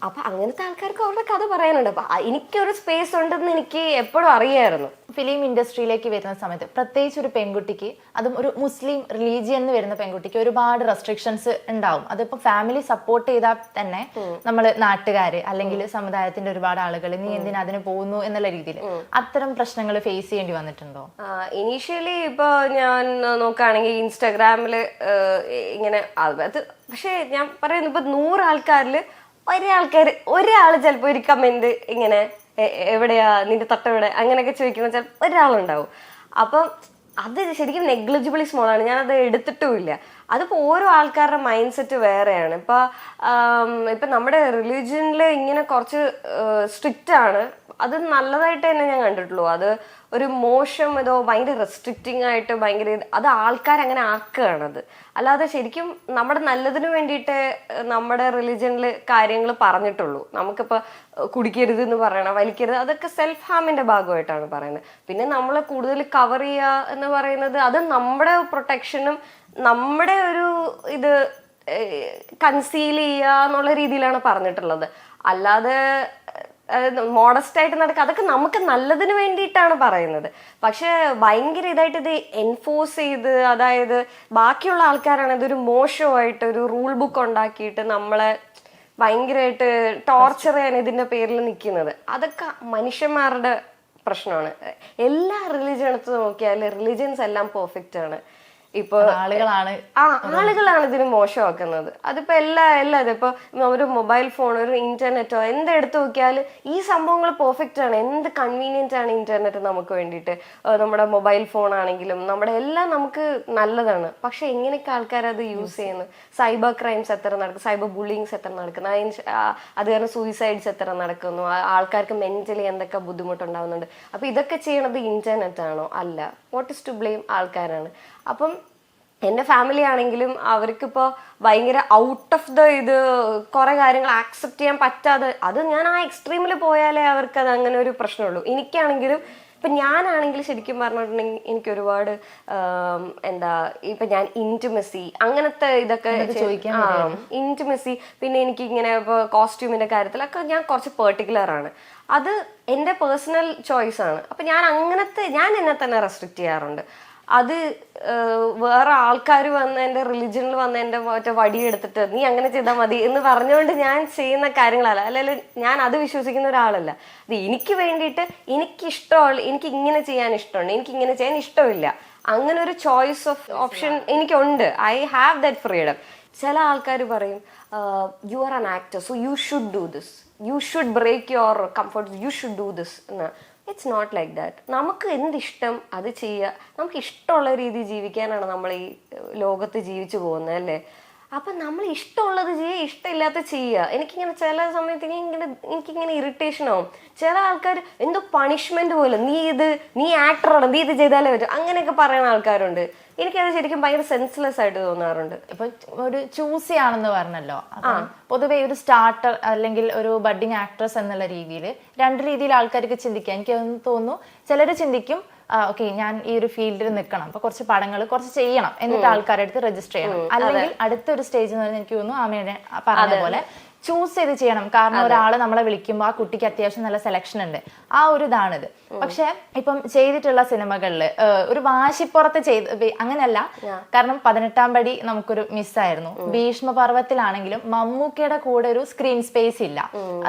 അപ്പൊ അങ്ങനത്തെ ആൾക്കാർക്ക് അവരുടെ കഥ പറയാനുണ്ട്. അപ്പൊ എനിക്കൊരു സ്പേസ് ഉണ്ടെന്ന് എനിക്ക് എപ്പോഴും അറിയായിരുന്നു. ഫിലിം ഇൻഡസ്ട്രിയിലേക്ക് വരുന്ന സമയത്ത് പ്രത്യേകിച്ച് ഒരു പെൺകുട്ടിക്ക്, അതും ഒരു മുസ്ലിം റിലീജിയൻ വരുന്ന പെൺകുട്ടിക്ക് ഒരുപാട് റെസ്ട്രിക്ഷൻസ് ഉണ്ടാവും. അതിപ്പോ ഫാമിലി സപ്പോർട്ട് ചെയ്താൽ തന്നെ നമ്മള് നാട്ടുകാര് അല്ലെങ്കിൽ സമുദായത്തിന്റെ ഒരുപാട് ആളുകൾ നീ എന്തിനാ അതിന് പോകുന്നു എന്നുള്ള രീതിയിൽ അത്തരം പ്രശ്നങ്ങൾ ഫേസ് ചെയ്യേണ്ടി വന്നിട്ടുണ്ടോ? ഇനീഷ്യലി ഇപ്പൊ ഞാൻ നോക്കുകയാണെങ്കിൽ ഇൻസ്റ്റാഗ്രാമില് ഇങ്ങനെ അത്, പക്ഷെ ഞാൻ പറയുന്നു ഇപ്പൊ 100 ആൾക്കാരിൽ ഒരാൾ ചിലപ്പോ ഒരു കമന്റ് ഇങ്ങനെ എവിടെയാ നിന്റെ തൊട്ടെവിടെ അങ്ങനെയൊക്കെ ചോദിക്കുന്ന ചിലപ്പോൾ ഒരാളുണ്ടാവും. അപ്പം അത് ശരിക്കും നെഗ്ലിജിബിളി സ്മോൾ ആണ്, ഞാനത് എടുത്തിട്ടുമില്ല. അതിപ്പോൾ ഓരോ ആൾക്കാരുടെ മൈൻഡ് സെറ്റ് വേറെയാണ്. ഇപ്പം നമ്മുടെ റിലീജിയനിൽ ഇങ്ങനെ കുറച്ച് സ്ട്രിക്റ്റ് ആണ്, അത് നല്ലതായിട്ട് തന്നെ ഞാൻ കണ്ടിട്ടുള്ളൂ. അത് ഒരു മോശം ഇതോ ഭയങ്കര റെസ്ട്രിക്റ്റിംഗ് ആയിട്ട് ഭയങ്കര അത് ആൾക്കാരങ്ങനെ ആക്കുകയാണത്. അല്ലാതെ ശരിക്കും നമ്മുടെ നല്ലതിന് വേണ്ടിയിട്ട് നമ്മുടെ റിലീജിയനിൽ കാര്യങ്ങൾ പറഞ്ഞിട്ടുള്ളൂ. നമുക്കിപ്പോൾ കുടിക്കരുത് എന്ന് പറയണം, വലിക്കരുത്, അതൊക്കെ സെൽഫ് ഹാമിന്റെ ഭാഗമായിട്ടാണ് പറയുന്നത്. പിന്നെ നമ്മൾ കൂടുതൽ കവർ ചെയ്യുക എന്ന് പറയുന്നത് അത് നമ്മുടെ പ്രൊട്ടക്ഷനും നമ്മുടെ ഒരു ഇത് കൺസീൽ ചെയ്യുക എന്നുള്ള രീതിയിലാണ് പറഞ്ഞിട്ടുള്ളത്. അല്ലാതെ മോഡസ്റ്റ് ആയിട്ട് നടക്കുക അതൊക്കെ നമുക്ക് നല്ലതിന് വേണ്ടിയിട്ടാണ് പറയുന്നത്. പക്ഷെ ഭയങ്കര ഇതായിട്ട് ഇത് എൻഫോഴ്സ് ചെയ്ത്, അതായത് ബാക്കിയുള്ള ആൾക്കാരാണ് ഇതൊരു മോശമായിട്ട് ഒരു റൂൾ ബുക്ക് ഉണ്ടാക്കിയിട്ട് നമ്മളെ ഭയങ്കരമായിട്ട് ടോർച്ചർ ചെയ്യാൻ ഇതിന്റെ പേരിൽ നിൽക്കുന്നത്. അതൊക്കെ മനുഷ്യന്മാരുടെ പ്രശ്നമാണ്. എല്ലാ റിലീജിയൻ എടുത്ത് നോക്കിയാൽ റിലീജിയൻസ് എല്ലാം പെർഫെക്റ്റ് ആണ്. ഇപ്പൊ ആളുകളാണ് ആളുകളാണ് ഇതിന് മോശമാക്കുന്നത്. അതിപ്പോ എല്ലാവരും ഇപ്പൊ ഒരു മൊബൈൽ ഫോൺ, ഒരു ഇന്റർനെറ്റോ എന്തെടുത്ത് നോക്കിയാൽ ഈ സംഭവങ്ങൾ പെർഫെക്റ്റ് ആണ്. എന്ത് കൺവീനിയന്റ് ആണ് ഇന്റർനെറ്റ് നമുക്ക് വേണ്ടിയിട്ട്. നമ്മുടെ മൊബൈൽ ഫോൺ ആണെങ്കിലും നമ്മുടെ എല്ലാം നമുക്ക് നല്ലതാണ്. പക്ഷെ എങ്ങനെയൊക്കെ ആൾക്കാർ അത് യൂസ് ചെയ്യുന്നു. സൈബർ ക്രൈംസ് എത്ര നടക്കും, സൈബർ ബുള്ളിങ്സ് എത്ര നടക്കുന്നു, അത് കാരണം സൂയിസൈഡ്സ് എത്ര നടക്കുന്നു, ആൾക്കാർക്ക് മെന്റലി എന്തൊക്കെ ബുദ്ധിമുട്ടുണ്ടാവുന്നുണ്ട്. അപ്പൊ ഇതൊക്കെ ചെയ്യണത് ഇന്റർനെറ്റ് ആണോ? അല്ല. What is to blame? ആൾക്കാരാണ്. അപ്പം എൻ്റെ ഫാമിലി ആണെങ്കിലും അവർക്കിപ്പോൾ ഭയങ്കര ഔട്ട് ഓഫ് ദ ഇത് കുറേ കാര്യങ്ങൾ ആക്സെപ്റ്റ് ചെയ്യാൻ പറ്റാതെ, അത് ഞാൻ ആ എക്സ്ട്രീമിൽ പോയാലേ അവർക്ക് അത് അങ്ങനെ ഒരു പ്രശ്നമുള്ളൂ. എനിക്കാണെങ്കിലും ഇപ്പം ഞാനാണെങ്കിൽ ശരിക്കും പറഞ്ഞിട്ടുണ്ടെങ്കിൽ എനിക്ക് ഒരുപാട് ഇപ്പം ഞാൻ ഇൻറ്റിമസി അങ്ങനത്തെ ഇതൊക്കെ ഇൻറ്റിമസി, പിന്നെ എനിക്ക് ഇങ്ങനെ ഇപ്പോൾ കോസ്റ്റ്യൂമിൻ്റെ കാര്യത്തിലൊക്കെ ഞാൻ കുറച്ച് പെർട്ടിക്കുലർ ആണ്. അത് എൻ്റെ പേഴ്സണൽ ചോയ്സ് ആണ്. അപ്പം ഞാൻ എന്നെ തന്നെ റെസ്ട്രിക്റ്റ് ചെയ്യാറുണ്ട്. അത് വേറെ ആൾക്കാർ വന്ന് എൻ്റെ റിലിജനിൽ വന്ന് എൻ്റെ മറ്റേ വടിയെടുത്തിട്ട് നീ അങ്ങനെ ചെയ്താൽ മതി എന്ന് പറഞ്ഞുകൊണ്ട് ഞാൻ ചെയ്യുന്ന കാര്യങ്ങളല്ല. അല്ലെങ്കിൽ ഞാൻ അത് വിശ്വസിക്കുന്ന ഒരാളല്ല. അത് എനിക്ക് വേണ്ടിയിട്ട് എനിക്ക് ഇങ്ങനെ ചെയ്യാൻ ഇഷ്ടമുണ്ട്, എനിക്ക് ഇങ്ങനെ ചെയ്യാൻ ഇഷ്ടമില്ല. അങ്ങനെ ഒരു ചോയ്സ് ഓഫ് ഓപ്ഷൻ എനിക്കുണ്ട്. I have that freedom. ചില ആൾക്കാർ പറയും you are an actor so you should do this, you should break your comfort, you should do this എന്ന്. It's not like that. നമുക്ക് എന്തിഷ്ടം അത് ചെയ്യുക. നമുക്ക് ഇഷ്ടമുള്ള രീതി ജീവിക്കാനാണ് നമ്മൾ ഈ ലോകത്ത് ജീവിച്ചു പോകുന്നത്, അല്ലേ? അപ്പം നമ്മൾ ഇഷ്ടമുള്ളത് ചെയ്യുക, ഇഷ്ടമില്ലാത്ത ചെയ്യുക. എനിക്കിങ്ങനെ ചില സമയത്ത് എനിക്കിങ്ങനെ ഇറിറ്റേഷൻ ആവും. ചില ആൾക്കാർ എന്തോ പണിഷ്മെന്റ് പോലെ നീ ആക്ടറാണ്, നീ ഇത് ചെയ്താലേ പറ്റും, അങ്ങനെയൊക്കെ പറയുന്ന ആൾക്കാരുണ്ട്. എനിക്കത് ശരിക്കും ഭയങ്കര സെൻസ്ലെസ് ആയിട്ട് തോന്നാറുണ്ട്. ഇപ്പൊ ഒരു ചൂസി ആണെന്ന് പറഞ്ഞല്ലോ, പൊതുവെ ഒരു സ്റ്റാർട്ടർ അല്ലെങ്കിൽ ഒരു ബഡ്ഡിങ് ആക്ട്രസ് എന്നുള്ള രീതിയിൽ രണ്ട് രീതിയിൽ ആൾക്കാർക്ക് ചിന്തിക്കാം. എനിക്ക് തോന്നുന്നു ചിലര് ചിന്തിക്കും ഓക്കെ ഞാൻ ഈ ഒരു ഫീൽഡിൽ നിൽക്കണം, അപ്പൊ കുറച്ച് പടങ്ങൾ കുറച്ച് ചെയ്യണം, എന്നിട്ട് ആൾക്കാരുടെ അടുത്ത് രജിസ്റ്റർ ചെയ്യണം. അല്ലെങ്കിൽ അടുത്തൊരു സ്റ്റേജ് എന്ന് പറഞ്ഞാൽ എനിക്ക് തോന്നുന്നു ആമയുടെ പറഞ്ഞ പോലെ ചൂസ് ചെയ്ത് ചെയ്യണം. കാരണം ഒരാള് നമ്മളെ വിളിക്കുമ്പോൾ ആ കുട്ടിക്ക് അത്യാവശ്യം നല്ല സെലക്ഷൻ ഉണ്ട്, ആ ഒരു ഇതാണിത്. പക്ഷെ ഇപ്പം ചെയ്തിട്ടുള്ള സിനിമകളിൽ ഒരു വാശിപ്പുറത്ത് അങ്ങനെയല്ല. കാരണം 18-ാം പടി നമുക്കൊരു മിസ്സായിരുന്നു. ഭീഷ്മപർവത്തിലാണെങ്കിലും മമ്മൂക്കയുടെ കൂടെ ഒരു സ്ക്രീൻ സ്പേസ് ഇല്ല.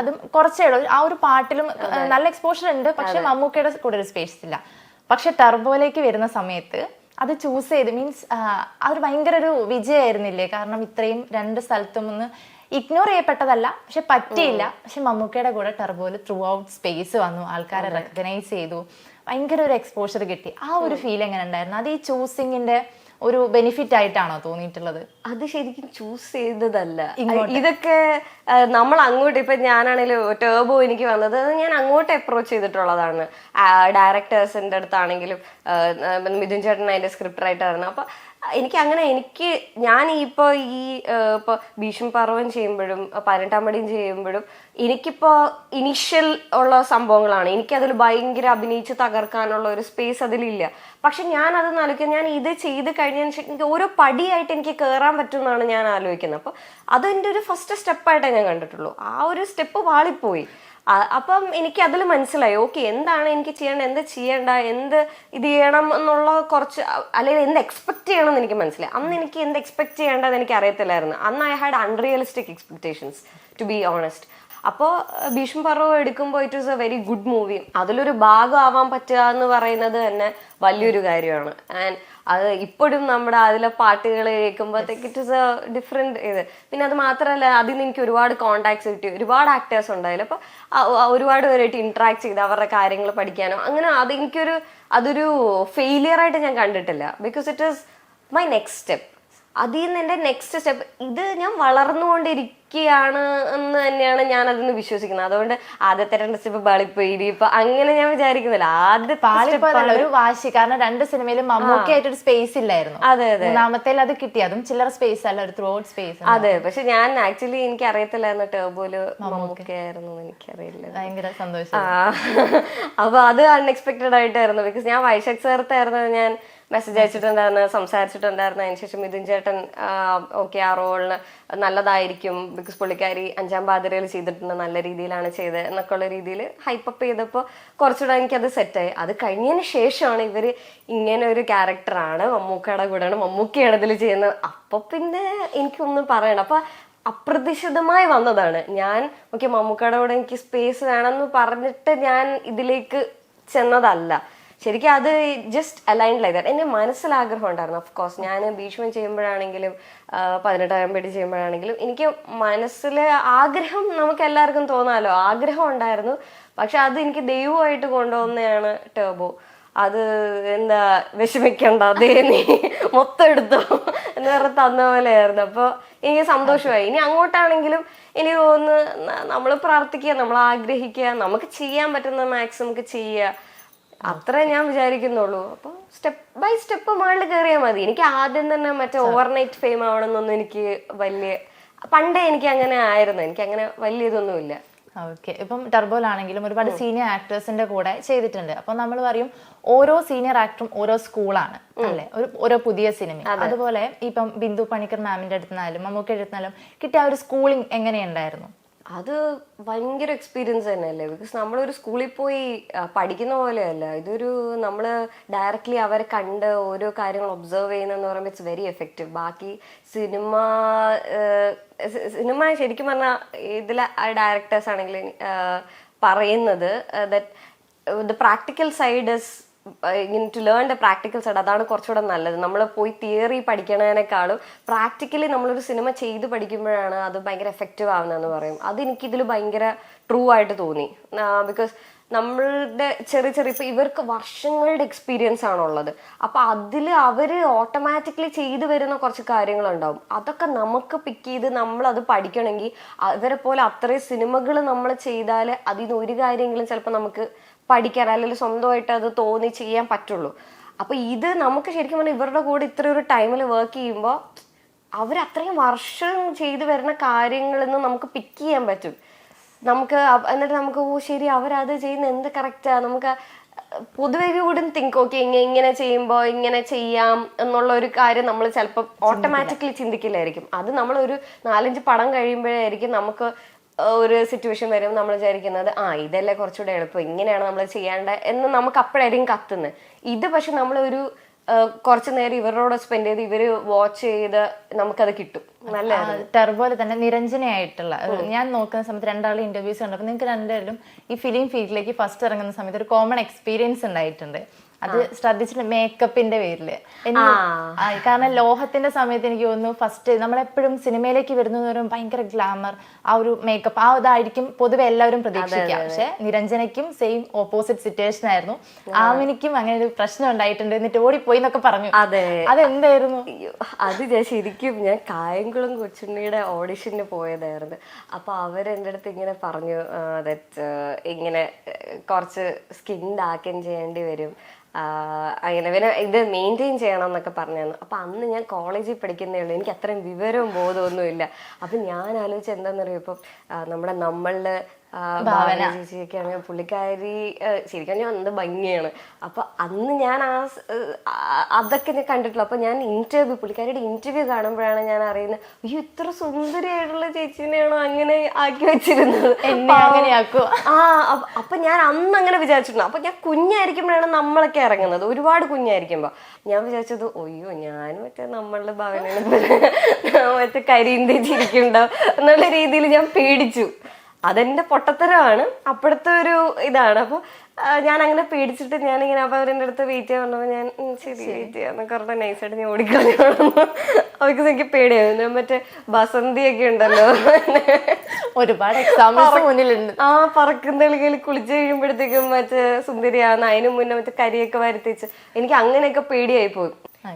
അതും കുറച്ചേ ഉള്ളൂ. ആ ഒരു പാട്ടിലും നല്ല എക്സ്പോഷർ ഉണ്ട്, പക്ഷെ മമ്മൂക്കയുടെ കൂടെ ഒരു സ്പേസ് ഇല്ല. പക്ഷെ ടർബോയിലേക്ക് വരുന്ന സമയത്ത് അത് ചൂസ് ചെയ്ത് മീൻസ് അതൊരു ഭയങ്കര ഒരു വിജയമായിരുന്നില്ലേ? കാരണം ഇത്രയും രണ്ട് സ്ഥലത്തും ഒന്ന് ഇഗ്നോർ ചെയ്യപ്പെട്ടതല്ല, പക്ഷെ പറ്റിയില്ല. പക്ഷെ മമ്മൂക്കയുടെ കൂടെ ടർബോയിൽ ത്രൂ ഔട്ട് സ്പേസ് വന്നു, ആൾക്കാരെ റെക്കഗ്നൈസ് ചെയ്തു, ഭയങ്കര ഒരു എക്സ്പോഷർ കിട്ടി. ആ ഒരു ഫീൽ എങ്ങനെ ഉണ്ടായിരുന്നു? അത് ഈ ചൂസിങ്ങിന്റെ ഒരു ബെനിഫിറ്റ് ആയിട്ടാണോ തോന്നിയിട്ടുള്ളത്? അത് ശരിക്കും ചൂസ് ചെയ്തതല്ല. ഇതൊക്കെ നമ്മൾ അങ്ങോട്ട്, ഇപ്പൊ ഞാനാണെങ്കിലും ടേബോ എനിക്ക് വന്നത് ഞാൻ അങ്ങോട്ട് അപ്രോച്ച് ചെയ്തിട്ടുള്ളതാണ്. ഡയറക്ടേഴ്സിന്റെ അടുത്താണെങ്കിലും മിഥുൻ ചേട്ടൻ അതിന്റെ സ്ക്രിപ്റ്റ് റൈറ്ററാണ്. അപ്പൊ ഞാൻ ഇപ്പോൾ ഇപ്പോൾ ഭീഷ്മ പർവം ചെയ്യുമ്പോഴും 18-ാം പടിയും ചെയ്യുമ്പോഴും എനിക്കിപ്പോൾ ഇനിഷ്യൽ ഉള്ള സംഭവങ്ങളാണ്. എനിക്കതിൽ ഭയങ്കര അഭിനയിച്ച് തകർക്കാനുള്ള ഒരു സ്പേസ് അതിലില്ല. പക്ഷെ ഞാൻ അത് ആലോചിക്കുന്നത്, ഞാൻ ഇത് ചെയ്ത് കഴിഞ്ഞതിന് ശേഷം എനിക്ക് ഓരോ പടിയായിട്ട് എനിക്ക് കയറാൻ പറ്റുമെന്നാണ് ഞാൻ ആലോചിക്കുന്നത്. അപ്പോൾ അതെൻ്റെ ഒരു ഫസ്റ്റ് സ്റ്റെപ്പായിട്ടേ ഞാൻ കണ്ടിട്ടുള്ളൂ. ആ ഒരു സ്റ്റെപ്പ് വാളിപ്പോയി. അപ്പം എനിക്ക് അതിൽ മനസ്സിലായി ഓക്കെ എന്താണ് എനിക്ക് ചെയ്യേണ്ടത്, എന്ത് ചെയ്യേണ്ട, എന്ത് ഇത് ചെയ്യണം എന്നുള്ള കുറച്ച്, അല്ലെങ്കിൽ എന്ത് എക്സ്പെക്ട് ചെയ്യണം എന്ന് എനിക്ക് മനസ്സിലായി. അന്ന് എനിക്ക് എന്ത് എക്സ്പെക്ട് ചെയ്യേണ്ടതെന്ന് എനിക്ക് അറിയത്തില്ലായിരുന്നു. അന്ന് I had unrealistic expectations to be honest. അപ്പോൾ ഭീഷ്മ പർവ്വം എടുക്കുമ്പോൾ it is a very good movie. അതിലൊരു ഭാഗമാവാൻ പറ്റുക എന്ന് പറയുന്നത് തന്നെ വലിയൊരു കാര്യമാണ്. ആൻഡ് അത് ഇപ്പോഴും നമ്മുടെ അതിലെ പാട്ടുകൾ കേൾക്കുമ്പോഴത്തേക്ക് ഇറ്റ് ഇസ് എ ഡിഫറെൻറ്റ് ഇത്. പിന്നെ അത് മാത്രമല്ല, അതിൽ നിന്ന് എനിക്ക് ഒരുപാട് കോണ്ടാക്ട്സ് കിട്ടി, ഒരുപാട് ആക്ടേഴ്സ് ഉണ്ടായില്ല. അപ്പോൾ ഒരുപാട് പേരായിട്ട് ഇൻട്രാക്ട് ചെയ്ത് അവരുടെ കാര്യങ്ങൾ പഠിക്കാനോ അങ്ങനെ അതൊരു ഫെയിലിയറായിട്ട് ഞാൻ കണ്ടിട്ടില്ല. Because it is my next step. അതിൽ നിന്ന് എൻ്റെ നെക്സ്റ്റ് സ്റ്റെപ്പ് ഇത് ഞാൻ വളർന്നുകൊണ്ടിരിക്കുകയാണ് എന്ന് തന്നെയാണ് ഞാൻ അതിന് വിശ്വസിക്കുന്നത്. അതുകൊണ്ട് ആദ്യത്തെ 2 സ്റ്റെപ്പ് പാളിപ്പോയി ഇപ്പൊ അങ്ങനെ ഞാൻ വിചാരിക്കുന്നില്ല. ആദ്യത്തെ ഒരു വാശി, കാരണം 2 സിനിമയിലും മമ്മൂക്കായിട്ടൊരു സ്പേസ് ഇല്ലായിരുന്നു. അതെ അതെ, മൂന്നാമത്തേൽ അത് കിട്ടി, അതും ചില്ലറ സ്പേസ് അല്ല, ഒരു ത്രൂ ഔട്ട് സ്പേസ്. അതെ, പക്ഷെ ഞാൻ ആക്ച്വലി എനിക്ക് അറിയത്തില്ലായിരുന്നു ടർബോയില് മമ്മൂക്കയായിരുന്നു, എനിക്കറിയില്ല. ഭയങ്കര സന്തോഷം. അപ്പൊ അത് അൺഎക്സ്പെക്ടഡ് ആയിട്ടായിരുന്നു. ബിക്കോസ് ഞാൻ വൈശാഖ് സാറത്തായിരുന്നു ഞാൻ മെസ്സേജ് അയച്ചിട്ടുണ്ടായിരുന്നു, സംസാരിച്ചിട്ടുണ്ടായിരുന്നു. അതിനുശേഷം മിഥുൻ ചേട്ടൻ ഓക്കെ ആ റോളിന് നല്ലതായിരിക്കും, ബിക്കോസ് പുള്ളിക്കാരി 5-ാം പാതിരയിൽ ചെയ്തിട്ടുണ്ട്, നല്ല രീതിയിലാണ് ചെയ്തത് എന്നൊക്കെ ഉള്ള രീതിയിൽ ഹൈപ്പപ്പ് ചെയ്തപ്പോൾ കുറച്ചുകൂടെ എനിക്കത് സെറ്റായി. അത് കഴിഞ്ഞതിന് ശേഷമാണ് ഇവർ ഇങ്ങനെ ഒരു ക്യാരക്ടറാണ്, മമ്മൂക്കയുടെ കൂടെയാണ്, മമ്മൂക്കയാണ് ഇതിൽ ചെയ്യുന്നത്. അപ്പോൾ പിന്നെ എനിക്കൊന്നും പറയണം. അപ്പം അപ്രതീക്ഷിതമായി വന്നതാണ്. ഞാൻ മമ്മൂക്കയുടെ കൂടെ എനിക്ക് സ്പേസ് വേണമെന്ന് പറഞ്ഞിട്ട് ഞാൻ ഇതിലേക്ക് ചെന്നതല്ല. ശരിക്കും അത് ജസ്റ്റ് അലൈൻ ലൈക്ക് ദാറ്റ്. എൻ്റെ മനസ്സിലാഗ്രഹം ഉണ്ടായിരുന്നു. ഓഫ് കോഴ്സ് ഞാൻ ഭീഷ്മം ചെയ്യുമ്പോഴാണെങ്കിലും 18 പേടി ചെയ്യുമ്പോഴാണെങ്കിലും എനിക്ക് മനസ്സിൽ ആഗ്രഹം, നമുക്ക് എല്ലാവർക്കും തോന്നാമല്ലോ, ആഗ്രഹം ഉണ്ടായിരുന്നു. പക്ഷെ അത് എനിക്ക് ദൈവമായിട്ട് കൊണ്ടുവന്നതാണ് ടർബോ. അത് എന്താ വിഷമിക്കണ്ട, അതേ നീ മൊത്തം എടുത്തോ എന്ന് പറഞ്ഞ് തന്ന പോലെയായിരുന്നു. അപ്പോൾ എനിക്ക് സന്തോഷമായി. ഇനി അങ്ങോട്ടാണെങ്കിലും എനിക്ക് തോന്നുന്നു നമ്മൾ പ്രാർത്ഥിക്കുക, നമ്മൾ ആഗ്രഹിക്കുക, നമുക്ക് ചെയ്യാൻ പറ്റുന്ന മാക്സിമം നമുക്ക് ചെയ്യുക, അത്രേ ഞാൻ വിചാരിക്കുന്നുള്ളൂ. അപ്പോൾ സ്റ്റെപ്പ് ബൈ സ്റ്റെപ്പ് മുകളിൽ കയറിയാൽ മതി. എനിക്ക് ആദ്യം തന്നെ മറ്റേ ഓവർനൈറ്റ് ഫെയിം ആവണമെന്നൊന്നും എനിക്ക് പണ്ടേ എനിക്ക് അങ്ങനെ ആയിരുന്നു. എനിക്ക് അങ്ങനെ വലിയ ഇതൊന്നുമില്ല. ഓക്കെ. ഇപ്പം ടർബോയിലാണെങ്കിലും ഒരുപാട് സീനിയർ ആക്ടേഴ്സിന്റെ കൂടെ ചെയ്തിട്ടുണ്ട്. അപ്പൊ നമ്മൾ പറയും ഓരോ സീനിയർ ആക്ടറും ഓരോ സ്കൂളാണ് അല്ലെ, ഓരോ പുതിയ സിനിമ. അതുപോലെ ഇപ്പം ബിന്ദു പണിക്കർ മാമിന്റെ അടുത്തുനിന്നാലും മമ്മൂക്കയുടെ അടുത്തുനിന്നാലും കിട്ടിയ ഒരു സ്കൂളിംഗ് എങ്ങനെയുണ്ടായിരുന്നു? അത് ഭയങ്കര എക്സ്പീരിയൻസ് തന്നെയല്ലേ. ബിക്കോസ് നമ്മളൊരു സ്കൂളിൽ പോയി പഠിക്കുന്ന പോലെയല്ല, ഇതൊരു നമ്മൾ ഡയറക്റ്റ്ലി അവരെ കണ്ട് ഓരോ കാര്യങ്ങൾ ഒബ്സർവ് ചെയ്യുന്നതെന്ന് പറയുമ്പോൾ ഇറ്റ്സ് വെരി എഫക്റ്റീവ്. ബാക്കി സിനിമ ശരിക്കും പറഞ്ഞാൽ ഇതിലെ ഡയറക്ടേഴ്സ് ആണെങ്കിൽ പറയുന്നത് that the practical side is to learn the practical side. അതാണ് കുറച്ചുകൂടെ നല്ലത്. നമ്മൾ പോയി തിയറി പഠിക്കണതിനേക്കാളും പ്രാക്ടിക്കലി നമ്മളൊരു സിനിമ ചെയ്ത് പഠിക്കുമ്പോഴാണ് അത് ഭയങ്കര എഫക്റ്റീവ് ആവുന്നതെന്ന് പറയും. അതെനിക്കിതിൽ ഭയങ്കര ട്രൂ ആയിട്ട് തോന്നി. ബിക്കോസ് നമ്മളുടെ ചെറിയ ഇപ്പം ഇവർക്ക് വർഷങ്ങളുടെ എക്സ്പീരിയൻസ് ആണുള്ളത്. അപ്പം അതിൽ അവർ ഓട്ടോമാറ്റിക്കലി ചെയ്തു വരുന്ന കുറച്ച് കാര്യങ്ങളുണ്ടാവും. അതൊക്കെ നമുക്ക് പിക്ക് ചെയ്ത് നമ്മളത് പഠിക്കണമെങ്കിൽ അവരെ പോലെ അത്രയും സിനിമകൾ നമ്മൾ ചെയ്താൽ അതിൽ നിന്ന് ഒരു കാര്യമെങ്കിലും ചിലപ്പോൾ നമുക്ക് പഠിക്കാൻ അല്ലെങ്കിൽ സ്വന്തമായിട്ട് അത് തോന്നി ചെയ്യാൻ പറ്റുള്ളൂ. അപ്പൊ ഇത് നമുക്ക് ശരിക്കും പറഞ്ഞാൽ ഇവരുടെ കൂടെ ഇത്രയൊരു ടൈമിൽ വർക്ക് ചെയ്യുമ്പോൾ അവരത്രയും വർഷം ചെയ്തു വരുന്ന കാര്യങ്ങളിൽ നിന്ന് നമുക്ക് പിക്ക് ചെയ്യാൻ പറ്റും. നമുക്ക് എന്നിട്ട് നമുക്ക് ശരി അവരത് ചെയ്യുന്ന എന്ത് കറക്റ്റാ, നമുക്ക് പൊതുവെ വുഡൻ തിങ്ക് ഓക്കെ ഇങ്ങനെ ചെയ്യുമ്പോൾ ഇങ്ങനെ ചെയ്യാം എന്നുള്ള ഒരു കാര്യം നമ്മൾ ചിലപ്പോൾ ഓട്ടോമാറ്റിക്കലി ചിന്തിക്കില്ലായിരിക്കും. അത് നമ്മളൊരു 4-5 പടം കഴിയുമ്പോഴായിരിക്കും നമുക്ക് ഒരു സിറ്റുവേഷൻ വരും നമ്മൾ വിചാരിക്കുന്നത് ഇതല്ലേ കുറച്ചുകൂടെ എളുപ്പം, ഇങ്ങനെയാണ് നമ്മൾ ചെയ്യേണ്ടത് എന്ന് നമുക്ക് അപ്പോഴായിരിക്കും കത്തുന്നത്. ഇത് പക്ഷെ നമ്മളൊരു കുറച്ചു നേരം ഇവരോട് സ്പെൻഡ് ചെയ്ത് ഇവര് വാച്ച് ചെയ്ത് നമുക്കത് കിട്ടും. നല്ല ടർബോയിൽ തന്നെ നിരഞ്ജനയായിട്ടുള്ള ഞാൻ നോക്കുന്ന സമയത്ത് രണ്ടാളും ഇന്റർവ്യൂസ് ഉണ്ട്. അപ്പൊ നിങ്ങൾക്ക് രണ്ടുപേരും ഈ ഫിലിം ഫീൽഡിലേക്ക് ഫസ്റ്റ് ഇറങ്ങുന്ന സമയത്ത് ഒരു കോമൺ എക്സ്പീരിയൻസ് ഉണ്ടായിട്ടുണ്ട്. അത് ശ്രദ്ധിച്ചിട്ട് മേക്കപ്പിന്റെ പേരില് കാരണം ലോഹത്തിന്റെ സമയത്ത് എനിക്ക് തോന്നുന്നു ഫസ്റ്റ് നമ്മളെപ്പോഴും സിനിമയിലേക്ക് വരുന്നവരും ഭയങ്കര ഗ്ലാമർ ആ ഒരു മേക്കപ്പ് ആ ഇതായിരിക്കും പൊതുവെ എല്ലാവരും പ്രതീക്ഷിക്കുക. പക്ഷെ നിരഞ്ജനയ്ക്കും സെയിം ഓപ്പോസിറ്റ് സിറ്റുവേഷൻ ആയിരുന്നു. ആമിനിക്കും അങ്ങനെ ഒരു പ്രശ്നം ഉണ്ടായിട്ടുണ്ട്, എന്നിട്ട് ഓടിപ്പോയി എന്നൊക്കെ പറഞ്ഞു. അതെന്തായിരുന്നു? അത് ഞാൻ ശരിക്കും ഞാൻ കായംകുളം കൊച്ചുണ്ണിയുടെ ഓഡിഷന് പോയതായിരുന്നു. അപ്പൊ അവരെൻ്റെ അടുത്ത് ഇങ്ങനെ പറഞ്ഞു ഇങ്ങനെ കുറച്ച് സ്കിൻ ഡാർക്കൻ ചെയ്യേണ്ടി വരും, അങ്ങനെ പിന്നെ ഇത് മെയിൻറ്റെയിൻ ചെയ്യണം എന്നൊക്കെ പറഞ്ഞായിരുന്നു. അപ്പം അന്ന് ഞാൻ കോളേജിൽ പഠിക്കുന്നേ ഉള്ളൂ, എനിക്ക് അത്രയും വിവരവും ബോധമൊന്നുമില്ല. അപ്പം ഞാൻ ആലോചിച്ച എന്താണെന്നറിയാം, ഇപ്പം നമ്മളുടെ ചേച്ചിയൊക്കെ ആണെങ്കിൽ പുള്ളിക്കാരി ശരിക്കും ഞാൻ എന്ത് ഭംഗിയാണ്. അപ്പൊ അന്ന് ഞാൻ അതൊക്കെ ഞാൻ കണ്ടിട്ടുള്ളൂ. അപ്പൊ ഞാൻ പുള്ളിക്കാരിയുടെ ഇന്റർവ്യൂ കാണുമ്പോഴാണ് ഞാൻ അറിയുന്നത്, അയ്യോ ഇത്ര സുന്ദരിയായിട്ടുള്ള ചേച്ചിനെയാണോ അങ്ങനെ ആക്കി വെച്ചിരുന്നത്. അപ്പൊ ഞാൻ അന്ന് അങ്ങനെ വിചാരിച്ചിട്ടുണ്ട്. അപ്പൊ ഞാൻ കുഞ്ഞായിരിക്കുമ്പോഴാണ് നമ്മളൊക്കെ ഇറങ്ങുന്നത്, ഒരുപാട് കുഞ്ഞായിരിക്കുമ്പോ ഞാൻ വിചാരിച്ചത് അയ്യോ ഞാൻ മറ്റേ നമ്മളുടെ ഭവന മറ്റേ കരിന്തേച്ചിരിക്കുന്നുണ്ടോ എന്നുള്ള രീതിയിൽ ഞാൻ പേടിച്ചു. അതെന്റെ പൊട്ടത്തരമാണ്, അപ്പോഴത്തെ ഒരു ഇതാണ്. അപ്പൊ ഞാൻ അങ്ങനെ പേടിച്ചിട്ട് ഞാനിങ്ങനെ അപ്പൊ അവരെൻ്റെ അടുത്ത് വെയിറ്റ് ചെയ്യാൻ പറഞ്ഞപ്പോൾ ഞാൻ ശരി വെയിറ്റ് ചെയ്യാന്നൊക്കെ പറഞ്ഞാൽ നൈസായിട്ട് ഞാൻ ഓടിക്കളഞ്ഞു. അവർക്ക് എനിക്ക് പേടിയായിരുന്നു. മറ്റേ ബസന്തിയൊക്കെ ഉണ്ടല്ലോ, ഒരുപാട് എക്സാമ്പിൾസ് മുന്നിലുണ്ട്. പറക്കുന്ന കളികളിൽ കുളിച്ച് കഴിയുമ്പോഴത്തേക്കും മറ്റേ സുന്ദരിയാന്ന്, അതിനു മുന്നേ മറ്റേ കരിയൊക്കെ വരുത്തിച്ച് എനിക്ക് അങ്ങനെയൊക്കെ പേടിയായി പോയി.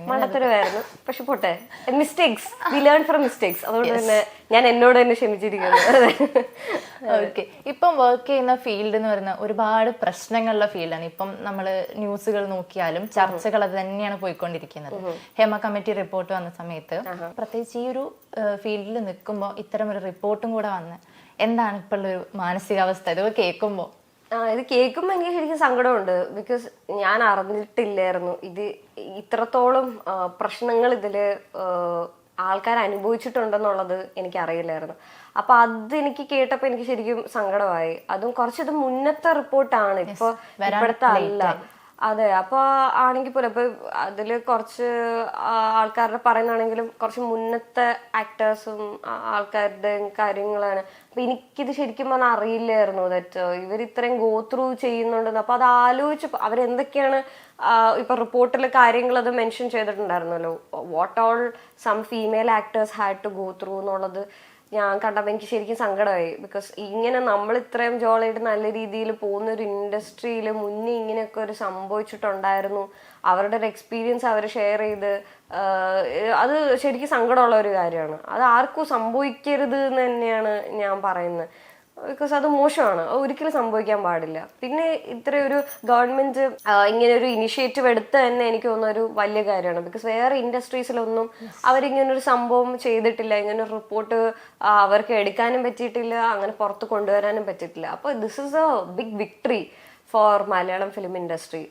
മണ്ടത്തരമായിരുന്നു. പക്ഷെ പോട്ടെ, mistakes we learn from mistakes. അതുകൊണ്ട് തന്നെ ഞാൻ എന്നോട് തന്നെ ക്ഷമിച്ചിരിക്കുന്നു. ഓക്കെ. ഇപ്പം വർക്ക് ചെയ്യുന്ന ഫീൽഡ് എന്ന് പറയുന്ന ഒരുപാട് പ്രശ്നങ്ങളുള്ള ഫീൽഡാണ്. ഇപ്പം നമ്മൾ ന്യൂസുകൾ നോക്കിയാലും ചർച്ചകൾ അത് തന്നെയാണ് പോയിക്കൊണ്ടിരിക്കുന്നത്. ഹേമ കമ്മിറ്റി റിപ്പോർട്ട് വന്ന സമയത്ത് പ്രത്യേകിച്ച് ഈ ഒരു ഫീൽഡിൽ നിൽക്കുമ്പോൾ ഇത്തരം ഒരു റിപ്പോർട്ടും കൂടെ വന്ന് എന്താണ് ഇപ്പോഴുള്ളൊരു മാനസികാവസ്ഥ ഇതൊക്കെ കേൾക്കുമ്പോൾ? ഇത് കേൾക്കുമ്പോൾ എനിക്ക് ശരിക്കും സങ്കടമുണ്ട്. ബിക്കോസ് ഞാൻ അറിഞ്ഞിട്ടില്ലായിരുന്നു ഇത് ഇത്രത്തോളം പ്രശ്നങ്ങൾ ഇതില് ആൾക്കാർ അനുഭവിച്ചിട്ടുണ്ടെന്നുള്ളത് എനിക്കറിയില്ലായിരുന്നു. അപ്പൊ അതെനിക്ക് കേട്ടപ്പോൾ എനിക്ക് ശരിക്കും സങ്കടമായി. അതും കുറച്ചത് മുന്നത്തെ റിപ്പോർട്ടാണ്, ഇപ്പോഴത്തെ അല്ല. അതെ, അപ്പൊ ആണെങ്കിൽ പോലും ഇപ്പൊ അതില് കുറച്ച് ആൾക്കാരുടെ പറയുന്നതാണെങ്കിലും കുറച്ച് മുന്നത്തെ ആക്ടേഴ്സും ആൾക്കാരുടെയും കാര്യങ്ങളാണ്. അപ്പൊ എനിക്കിത് ശരിക്കും പറഞ്ഞാൽ അറിയില്ലായിരുന്നു ദറ്റ് ഇവർ ഇത്രയും ഗോ ത്രൂ ചെയ്യുന്നുണ്ടെന്ന്. അപ്പൊ അത് ആലോചിച്ച് അവരെന്തൊക്കെയാണ് ഇപ്പൊ റിപ്പോർട്ടിൽ കാര്യങ്ങൾ അത് മെൻഷൻ ചെയ്തിട്ടുണ്ടായിരുന്നല്ലോ, what all some female actors had to go through എന്നുള്ളത് ഞാൻ കണ്ടപ്പോൾ എനിക്ക് ശരിക്കും സങ്കടമായി. ബിക്കോസ് ഇങ്ങനെ നമ്മൾ ഇത്രയും ജോളായിട്ട് നല്ല രീതിയിൽ പോകുന്ന ഒരു ഇൻഡസ്ട്രിയിൽ മുന്നേ ഇങ്ങനെയൊക്കെ ഒരു സംഭവിച്ചിട്ടുണ്ടായിരുന്നു, അവരുടെ ഒരു എക്സ്പീരിയൻസ് അവർ ഷെയർ ചെയ്ത്, അത് ശരിക്കും സങ്കടമുള്ള ഒരു കാര്യമാണ്. അത് ആർക്കും സംഭവിക്കരുത് എന്ന് തന്നെയാണ് ഞാൻ പറയുന്നത്. ബിക്കോസ് അത് മോശമാണ്, ഒരിക്കലും സംഭവിക്കാൻ പാടില്ല. പിന്നെ ഇത്രയൊരു ഗവൺമെന്റ് ഇങ്ങനെ ഒരു ഇനിഷ്യേറ്റീവ് എടുത്ത് തന്നെ എനിക്ക് തോന്നുന്ന ഒരു വലിയ കാര്യമാണ്. ബിക്കോസ് വേറെ ഇൻഡസ്ട്രീസിലൊന്നും അവരിങ്ങനൊരു സംഭവം ചെയ്തിട്ടില്ല, ഇങ്ങനെ ഒരു റിപ്പോർട്ട് അവർക്ക് എടുക്കാനും പറ്റിയിട്ടില്ല, അങ്ങനെ പുറത്ത് കൊണ്ടുവരാനും പറ്റിയിട്ടില്ല. അപ്പോൾ this is a big victory for Malayalam film industry.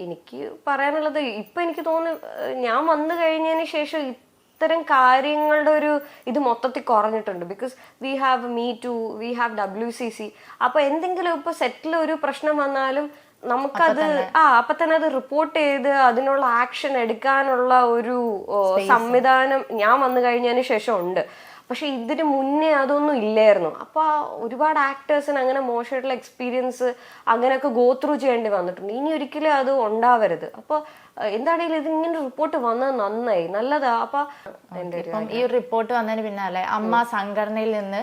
എനിക്ക് പറയാനുള്ളത് ഇപ്പം എനിക്ക് തോന്നുന്നു ഞാൻ വന്നു കഴിഞ്ഞതിന് ശേഷം ഇത്തരം കാര്യങ്ങളുടെ ഒരു ഇത് മൊത്തത്തിൽ കുറഞ്ഞിട്ടുണ്ട്. Because we have me too, we have WCC. അപ്പൊ എന്തെങ്കിലും ഇപ്പൊ സെറ്റിൽ ഒരു പ്രശ്നം വന്നാലും നമുക്കത് അപ്പൊ തന്നെ അത് റിപ്പോർട്ട് ചെയ്ത് അതിനുള്ള ആക്ഷൻ എടുക്കാനുള്ള ഒരു സംവിധാനം ഞാൻ വന്നു കഴിഞ്ഞതിന് ശേഷം ഉണ്ട്. പക്ഷെ ഇതിന് മുന്നേ അതൊന്നും ഇല്ലായിരുന്നു. അപ്പൊ ഒരുപാട് ആക്ടേഴ്സിന് അങ്ങനെ മോശമായിട്ടുള്ള എക്സ്പീരിയൻസ് അങ്ങനെയൊക്കെ ഗോ ത്രൂ ചെയ്യേണ്ടി വന്നിട്ടുണ്ട്. ഇനി ഒരിക്കലും അത് ഉണ്ടാവരുത്. അപ്പൊ എന്താണെങ്കിലും ഇതിങ്ങനെ റിപ്പോർട്ട് വന്നത് നന്നായി, നല്ലതാ. അപ്പൊ ഇപ്പം ഈ ഒരു റിപ്പോർട്ട് വന്നതിന് പിന്നാലെ അമ്മ സംഘടനയിൽ നിന്ന്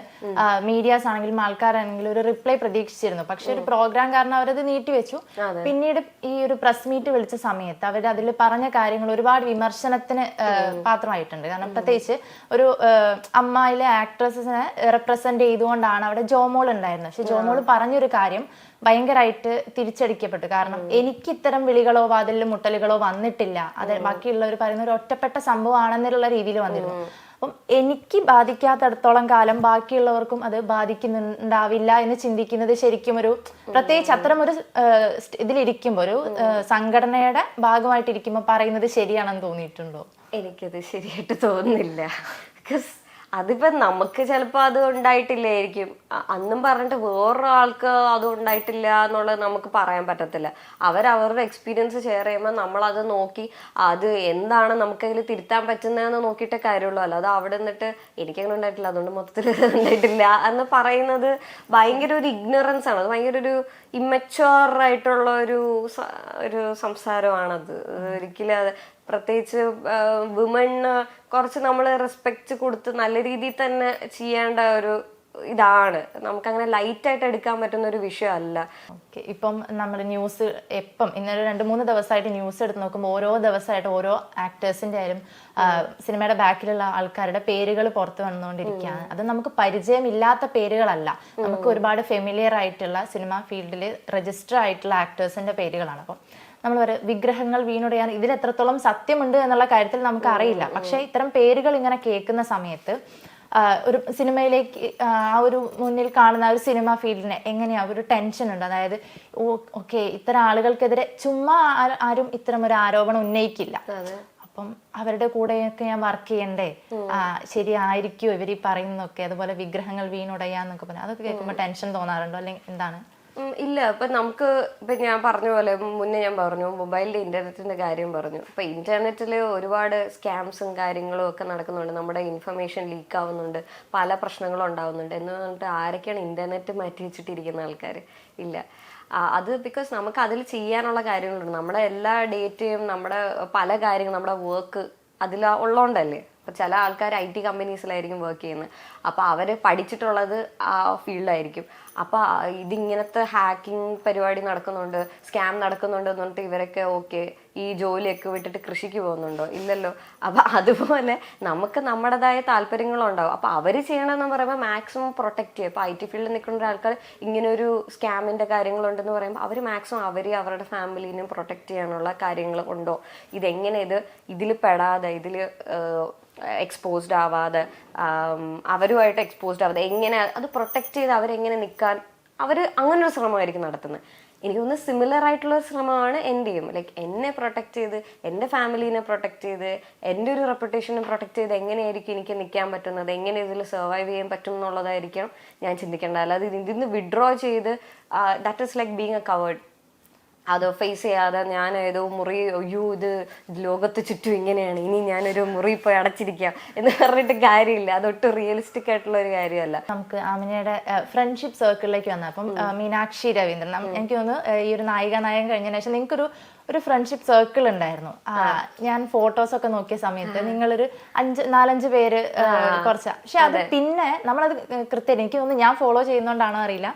മീഡിയാസ് ആണെങ്കിലും ആൾക്കാരാണെങ്കിലും ഒരു റിപ്ലൈ പ്രതീക്ഷിച്ചിരുന്നു. പക്ഷെ ഒരു പ്രോഗ്രാം കാരണം അവരത് നീട്ടിവെച്ചു. പിന്നീട് ഈ ഒരു പ്രസ് മീറ്റ് വിളിച്ച സമയത്ത് അവർ അതിൽ പറഞ്ഞ കാര്യങ്ങൾ ഒരുപാട് വിമർശനത്തിന് പാത്രമായിട്ടുണ്ട്. കാരണം പ്രത്യേകിച്ച് ഒരു അമ്മയിലെ ആക്ട്രസിനെ റെപ്രസെന്റ് ചെയ്തുകൊണ്ടാണ് അവിടെ ജോമോൾ ഉണ്ടായിരുന്നത്. പക്ഷെ ജോമോൾ പറഞ്ഞൊരു കാര്യം ഭയങ്കരമായിട്ട് തിരിച്ചടിക്കപ്പെട്ടു. കാരണം എനിക്ക് ഇത്തരം വിളികളോ വാതിലിൽ മുട്ടലുകളോ വന്നിട്ടില്ല, അത് ബാക്കിയുള്ളവർ പറയുന്ന ഒരു ഒറ്റപ്പെട്ട സംഭവമാണെന്നുള്ള രീതിയിൽ വന്നിരുന്നു. അപ്പം എനിക്ക് ബാധിക്കാത്തടത്തോളം കാലം ബാക്കിയുള്ളവർക്കും അത് ബാധിക്കുന്നുണ്ടാവില്ല എന്ന് ചിന്തിക്കുന്നത് ശരിക്കും ഒരു പ്രത്യേകിച്ച് അത്തരം ഒരു ഇതിലിരിക്കുമ്പോൾ ഒരു സംഘടനയുടെ ഭാഗമായിട്ടിരിക്കുമ്പോൾ പറയുന്നത് ശരിയാണെന്ന് തോന്നിയിട്ടുണ്ടോ? എനിക്കത് ശരിയായിട്ട് തോന്നുന്നില്ല. ബിക്കോസ് അതിപ്പോ നമുക്ക് ചിലപ്പോ അത് ഉണ്ടായിട്ടില്ലായിരിക്കും, അന്നും പറഞ്ഞിട്ട് വേറൊരാൾക്ക് അത് ഉണ്ടായിട്ടില്ല എന്നുള്ളത് നമുക്ക് പറയാൻ പറ്റത്തില്ല. അവരവരുടെ എക്സ്പീരിയൻസ് ഷെയർ ചെയ്യുമ്പോൾ നമ്മളത് നോക്കി അത് എന്താണ് നമുക്കതിൽ തിരുത്താൻ പറ്റുന്നതെന്ന് നോക്കിയിട്ടേ കാര്യമുള്ളൂ. അല്ല അത് അവിടെ നിന്നിട്ട് എനിക്കങ്ങനെ ഉണ്ടായിട്ടില്ല അതുകൊണ്ട് മൊത്തത്തിൽ ഉണ്ടായിട്ടില്ല എന്ന് പറയുന്നത് ഭയങ്കര ഒരു ഇഗ്നറൻസ് ആണ്. അത് ഭയങ്കര ഒരു ഇമ്മച്വർ ആയിട്ടുള്ള ഒരു സംസാരമാണത്. ഒരിക്കലും അത് പ്രത്യേകിച്ച് വിമണ് കുറച്ച് നമ്മൾ റെസ്പെക്റ്റ് കൊടുത്ത് നല്ല രീതിയിൽ തന്നെ ചെയ്യേണ്ട ഒരു ഇതാണ്. നമുക്കങ്ങനെ ലൈറ്റായിട്ട് എടുക്കാൻ പറ്റുന്ന ഒരു വിഷയമല്ല. ഓക്കെ, ഇപ്പം നമ്മൾ ന്യൂസ് ഇന്നൊരു 2-3 ദിവസമായിട്ട് ന്യൂസ് എടുത്ത് നോക്കുമ്പോൾ ഓരോ ദിവസമായിട്ട് ഓരോ ആക്ടേഴ്സിൻ്റെ ആയാലും സിനിമയുടെ ബാക്കിലുള്ള ആൾക്കാരുടെ പേരുകൾ പുറത്ത് വന്നുകൊണ്ടിരിക്കുകയാണ്. അത് നമുക്ക് പരിചയമില്ലാത്ത പേരുകളല്ല, നമുക്ക് ഒരുപാട് ഫെമിലിയർ ആയിട്ടുള്ള സിനിമ ഫീൽഡിൽ രജിസ്റ്റർ ആയിട്ടുള്ള ആക്ടേഴ്സിൻ്റെ പേരുകളാണ്. അപ്പം നമ്മൾ വിഗ്രഹങ്ങൾ വീണുടയാൻ ഇതിൽ എത്രത്തോളം സത്യമുണ്ട് എന്നുള്ള കാര്യത്തിൽ നമുക്ക് അറിയില്ല. പക്ഷെ ഇത്തരം പേരുകൾ ഇങ്ങനെ കേൾക്കുന്ന സമയത്ത് ഒരു സിനിമയിലേക്ക് ആ ഒരു മുന്നിൽ കാണുന്ന ഒരു സിനിമ ഫീൽഡിന് എങ്ങനെയാ ഒരു ടെൻഷൻ ഉണ്ട്. അതായത് ഓക്കെ, ഇത്തരം ആളുകൾക്കെതിരെ ചുമ്മാ ആരും ഇത്തരം ഒരു ആരോപണം ഉന്നയിക്കില്ല. അപ്പം അവരുടെ കൂടെയൊക്കെ ഞാൻ വർക്ക് ചെയ്യണ്ടേ, ശരിയായിരിക്കുമോ ഇവർ ഈ പറയുന്നതൊക്കെ, അതുപോലെ വിഗ്രഹങ്ങൾ വീണുടയാന്നൊക്കെ പറഞ്ഞാൽ അതൊക്കെ കേൾക്കുമ്പോൾ ടെൻഷൻ തോന്നാറുണ്ടോ, അല്ലെങ്കിൽ എന്താണ്? ഇല്ല, ഇപ്പൊ നമുക്ക് ഇപ്പൊ ഞാൻ പറഞ്ഞ പോലെ മുന്നേ ഞാൻ പറഞ്ഞു മൊബൈലിന്റെ ഇന്റർനെറ്റിന്റെ കാര്യം പറഞ്ഞു. ഇപ്പൊ ഇന്റർനെറ്റിൽ ഒരുപാട് സ്കാംസും കാര്യങ്ങളും ഒക്കെ നടക്കുന്നുണ്ട്, നമ്മുടെ ഇൻഫർമേഷൻ ലീക്ക് ആവുന്നുണ്ട്, പല പ്രശ്നങ്ങളും ഉണ്ടാവുന്നുണ്ട് എന്ന് പറഞ്ഞിട്ട് ആരൊക്കെയാണ് ഇന്റർനെറ്റ് മാറ്റി വെച്ചിട്ടിരിക്കുന്ന ആൾക്കാർ? ഇല്ല, അത് ബിക്കോസ് നമുക്ക് അതിൽ ചെയ്യാനുള്ള കാര്യങ്ങളുണ്ട്. നമ്മുടെ എല്ലാ ഡേറ്റയും നമ്മുടെ പല കാര്യങ്ങളും നമ്മുടെ വർക്ക് അതിൽ ഉള്ളതുകൊണ്ടല്ലേ. ഇപ്പം ചില ആൾക്കാർ IT കമ്പനീസിലായിരിക്കും വർക്ക് ചെയ്യുന്നത്, അപ്പോൾ അവർ പഠിച്ചിട്ടുള്ളത് ആ ഫീൽഡായിരിക്കും. അപ്പോൾ ഇതിങ്ങനത്തെ ഹാക്കിംഗ് പരിപാടി നടക്കുന്നുണ്ട്, സ്കാം നടക്കുന്നുണ്ട് എന്ന് പറഞ്ഞിട്ട് ഇവരൊക്കെ ഓക്കെ ഈ ജോലിയൊക്കെ വിട്ടിട്ട് കൃഷിക്ക് പോകുന്നുണ്ടോ? ഇല്ലല്ലോ. അപ്പം അതുപോലെ നമുക്ക് നമ്മുടേതായ താല്പര്യങ്ങളുണ്ടാവും. അപ്പോൾ അവർ ചെയ്യണമെന്ന് പറയുമ്പോൾ മാക്സിമം പ്രൊട്ടക്റ്റ് ചെയ്യുക. ഇപ്പോൾ IT ഫീൽഡിൽ നിൽക്കുന്ന ആൾക്കാർ ഇങ്ങനൊരു സ്കാമിൻ്റെ കാര്യങ്ങളുണ്ടെന്ന് പറയുമ്പോൾ അവർ മാക്സിമം അവരുടെ ഫാമിലീനെയും പ്രൊട്ടക്റ്റ് ചെയ്യാനുള്ള കാര്യങ്ങൾ ഉണ്ടോ, ഇതെങ്ങനെ ഇതിൽ പെടാതെ ഇതിൽ എക്സ്പോസ്ഡ് ആവാതെ അവരുമായിട്ട് എക്സ്പോസ്ഡ് ആവാതെ എങ്ങനെ അത് പ്രൊട്ടക്റ്റ് ചെയ്ത് അവരെങ്ങനെ നിൽക്കാൻ അവർ അങ്ങനൊരു ശ്രമമായിരിക്കും നടത്തുന്നത്. എനിക്ക് തോന്നുന്നു സിമിലർ ആയിട്ടുള്ള ശ്രമമാണ് എൻ്റെയും. ലൈക്ക് എന്നെ പ്രൊട്ടക്റ്റ് ചെയ്ത് എൻ്റെ ഫാമിലീനെ പ്രൊട്ടക്റ്റ് ചെയ്ത് എൻ്റെ ഒരു റെപ്യൂട്ടേഷനെ പ്രൊട്ടക്റ്റ് ചെയ്ത് എങ്ങനെയായിരിക്കും എനിക്ക് നിൽക്കാൻ പറ്റുന്നത്, എങ്ങനെ ഇതിൽ സർവൈവ് ചെയ്യാൻ പറ്റും എന്നുള്ളതായിരിക്കണം ഞാൻ ചിന്തിക്കേണ്ടത്. അല്ലാതെ ഇതിൽ നിന്ന് വിഡ്രോ ചെയ്ത് that is like being A covered. അത് ഫേസ് ചെയ്യാതെ ഞാൻ ഏതോ മുറി അയ്യോ ഇത് ലോകത്ത് ചുറ്റും ഇങ്ങനെയാണ്, ഇനി ഞാനൊരു മുറി പോയി അടച്ചിരിക്കാം എന്ന് പറഞ്ഞിട്ട് കാര്യമില്ല. അതൊട്ടും റിയലിസ്റ്റിക് ആയിട്ടുള്ള ഒരു കാര്യമല്ല. നമുക്ക് ആമിനയുടെ ഫ്രണ്ട്ഷിപ്പ് സർക്കിളിലേക്ക് വന്ന അപ്പം മീനാക്ഷി രവീന്ദ്രൻ, എനിക്ക് തോന്നുന്നു ഈ ഒരു നായികൻ കഴിഞ്ഞതിന് ശേഷം നിങ്ങൾക്കൊരു ഫ്രണ്ട്ഷിപ്പ് സർക്കിൾ ഉണ്ടായിരുന്നു. ഞാൻ ഫോട്ടോസ് ഒക്കെ നോക്കിയ സമയത്ത് നിങ്ങളൊരു 4-5 പേര് കുറച്ചാ. പക്ഷെ അത് പിന്നെ നമ്മളത് കൃത്യം എനിക്ക് തോന്നുന്നു ഞാൻ ഫോളോ ചെയ്യുന്നോണ്ടാണോ അറിയില്ല,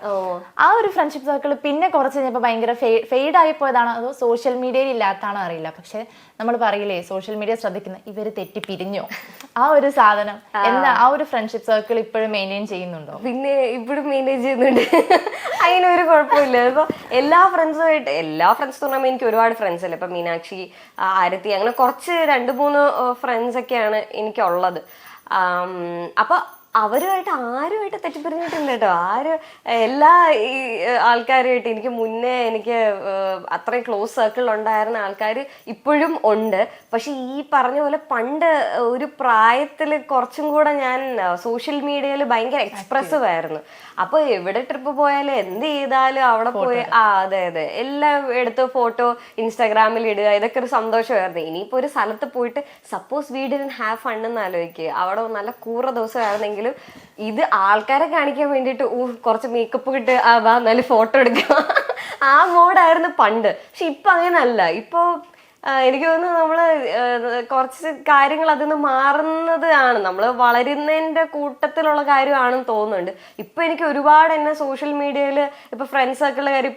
ആ ഒരു ഫ്രണ്ട്ഷിപ്പ് സർക്കിൾ പിന്നെ കുറച്ച് കഴിഞ്ഞപ്പോൾ ഭയങ്കര ഫെയ്ഡ് ആയി പോയതാണോ അതോ സോഷ്യൽ മീഡിയയിൽ ഇല്ലാത്താണോ അറിയില്ല. പക്ഷെ നമ്മൾ പറയില്ലേ സോഷ്യൽ മീഡിയ ശ്രദ്ധിക്കുന്ന ഇവര് തെറ്റി പിരിഞ്ഞോ, ആ ഒരു സാധനം എന്താ, ആ ഒരു ഫ്രണ്ട്ഷിപ്പ് സർക്കിൾ ഇപ്പോഴും മെയിൻറ്റെയിൻ ചെയ്യുന്നുണ്ടോ? പിന്നെ ഇപ്പോഴും മെയിൻറ്റെയിൻ ചെയ്യുന്നുണ്ട്. അതിനൊരു കുഴപ്പമില്ല. ഇപ്പൊ എല്ലാ ഫ്രണ്ട്സും പറഞ്ഞാൽ എനിക്ക് ഒരുപാട് ഫ്രണ്ട്സ് അല്ലേ. ഇപ്പൊ മീനാക്ഷി, ആരതി, അങ്ങനെ കുറച്ച് 2-3 ഫ്രണ്ട്സ് ഒക്കെയാണ് എനിക്കുള്ളത്. അപ്പൊ അവരുമായിട്ട് ആരുമായിട്ട് തെറ്റിപ്പിരിഞ്ഞിട്ടില്ല കേട്ടോ. എല്ലാ ഈ ആൾക്കാരുമായിട്ട് എനിക്ക് മുന്നേ എനിക്ക് അത്രയും ക്ലോസ് സർക്കിൾ ഉണ്ടായിരുന്ന ആൾക്കാർ ഇപ്പോഴും ഉണ്ട്. പക്ഷെ ഈ പറഞ്ഞ പോലെ പണ്ട് ഒരു പ്രായത്തിൽ കുറച്ചും കൂടെ ഞാൻ സോഷ്യൽ മീഡിയയിൽ ഭയങ്കര എക്സ്പ്രസീവ് ആയിരുന്നു. അപ്പൊ എവിടെ ട്രിപ്പ് പോയാലും എന്ത് ചെയ്താലും അവിടെ പോയി അതെ എല്ലാം എടുത്ത് ഫോട്ടോ ഇൻസ്റ്റാഗ്രാമിൽ ഇടുക, ഇതൊക്കെ ഒരു സന്തോഷമായിരുന്നു. ഇനിയിപ്പോ ഒരു സ്ഥലത്ത് പോയിട്ട് suppose V didn't have fun എന്ന് ആലോചിക്കുക, അവിടെ നല്ല കൂറ ദിവസമായിരുന്നെങ്കിലും ഇത് ആൾക്കാരെ കാണിക്കാൻ വേണ്ടിയിട്ട് കുറച്ച് മേക്കപ്പ് ഇട്ട് നല്ല ഫോട്ടോ എടുക്കുക, ആ മോഡായിരുന്നു പണ്ട്. പക്ഷെ ഇപ്പൊ അങ്ങനല്ല. ഇപ്പൊ എനിക്ക് തോന്നുന്നു നമ്മള് കുറച്ച് കാര്യങ്ങൾ അതിൽ നിന്ന് മാറുന്നതാണ്, നമ്മൾ വളരുന്നതിന്റെ കൂട്ടത്തിലുള്ള കാര്യമാണെന്ന് തോന്നുന്നുണ്ട്. ഇപ്പൊ എനിക്ക് ഒരുപാട് എന്നെ സോഷ്യൽ മീഡിയയിൽ ഇപ്പൊ ഫ്രണ്ട്സ് സർക്കിളിലെ കാര്യം,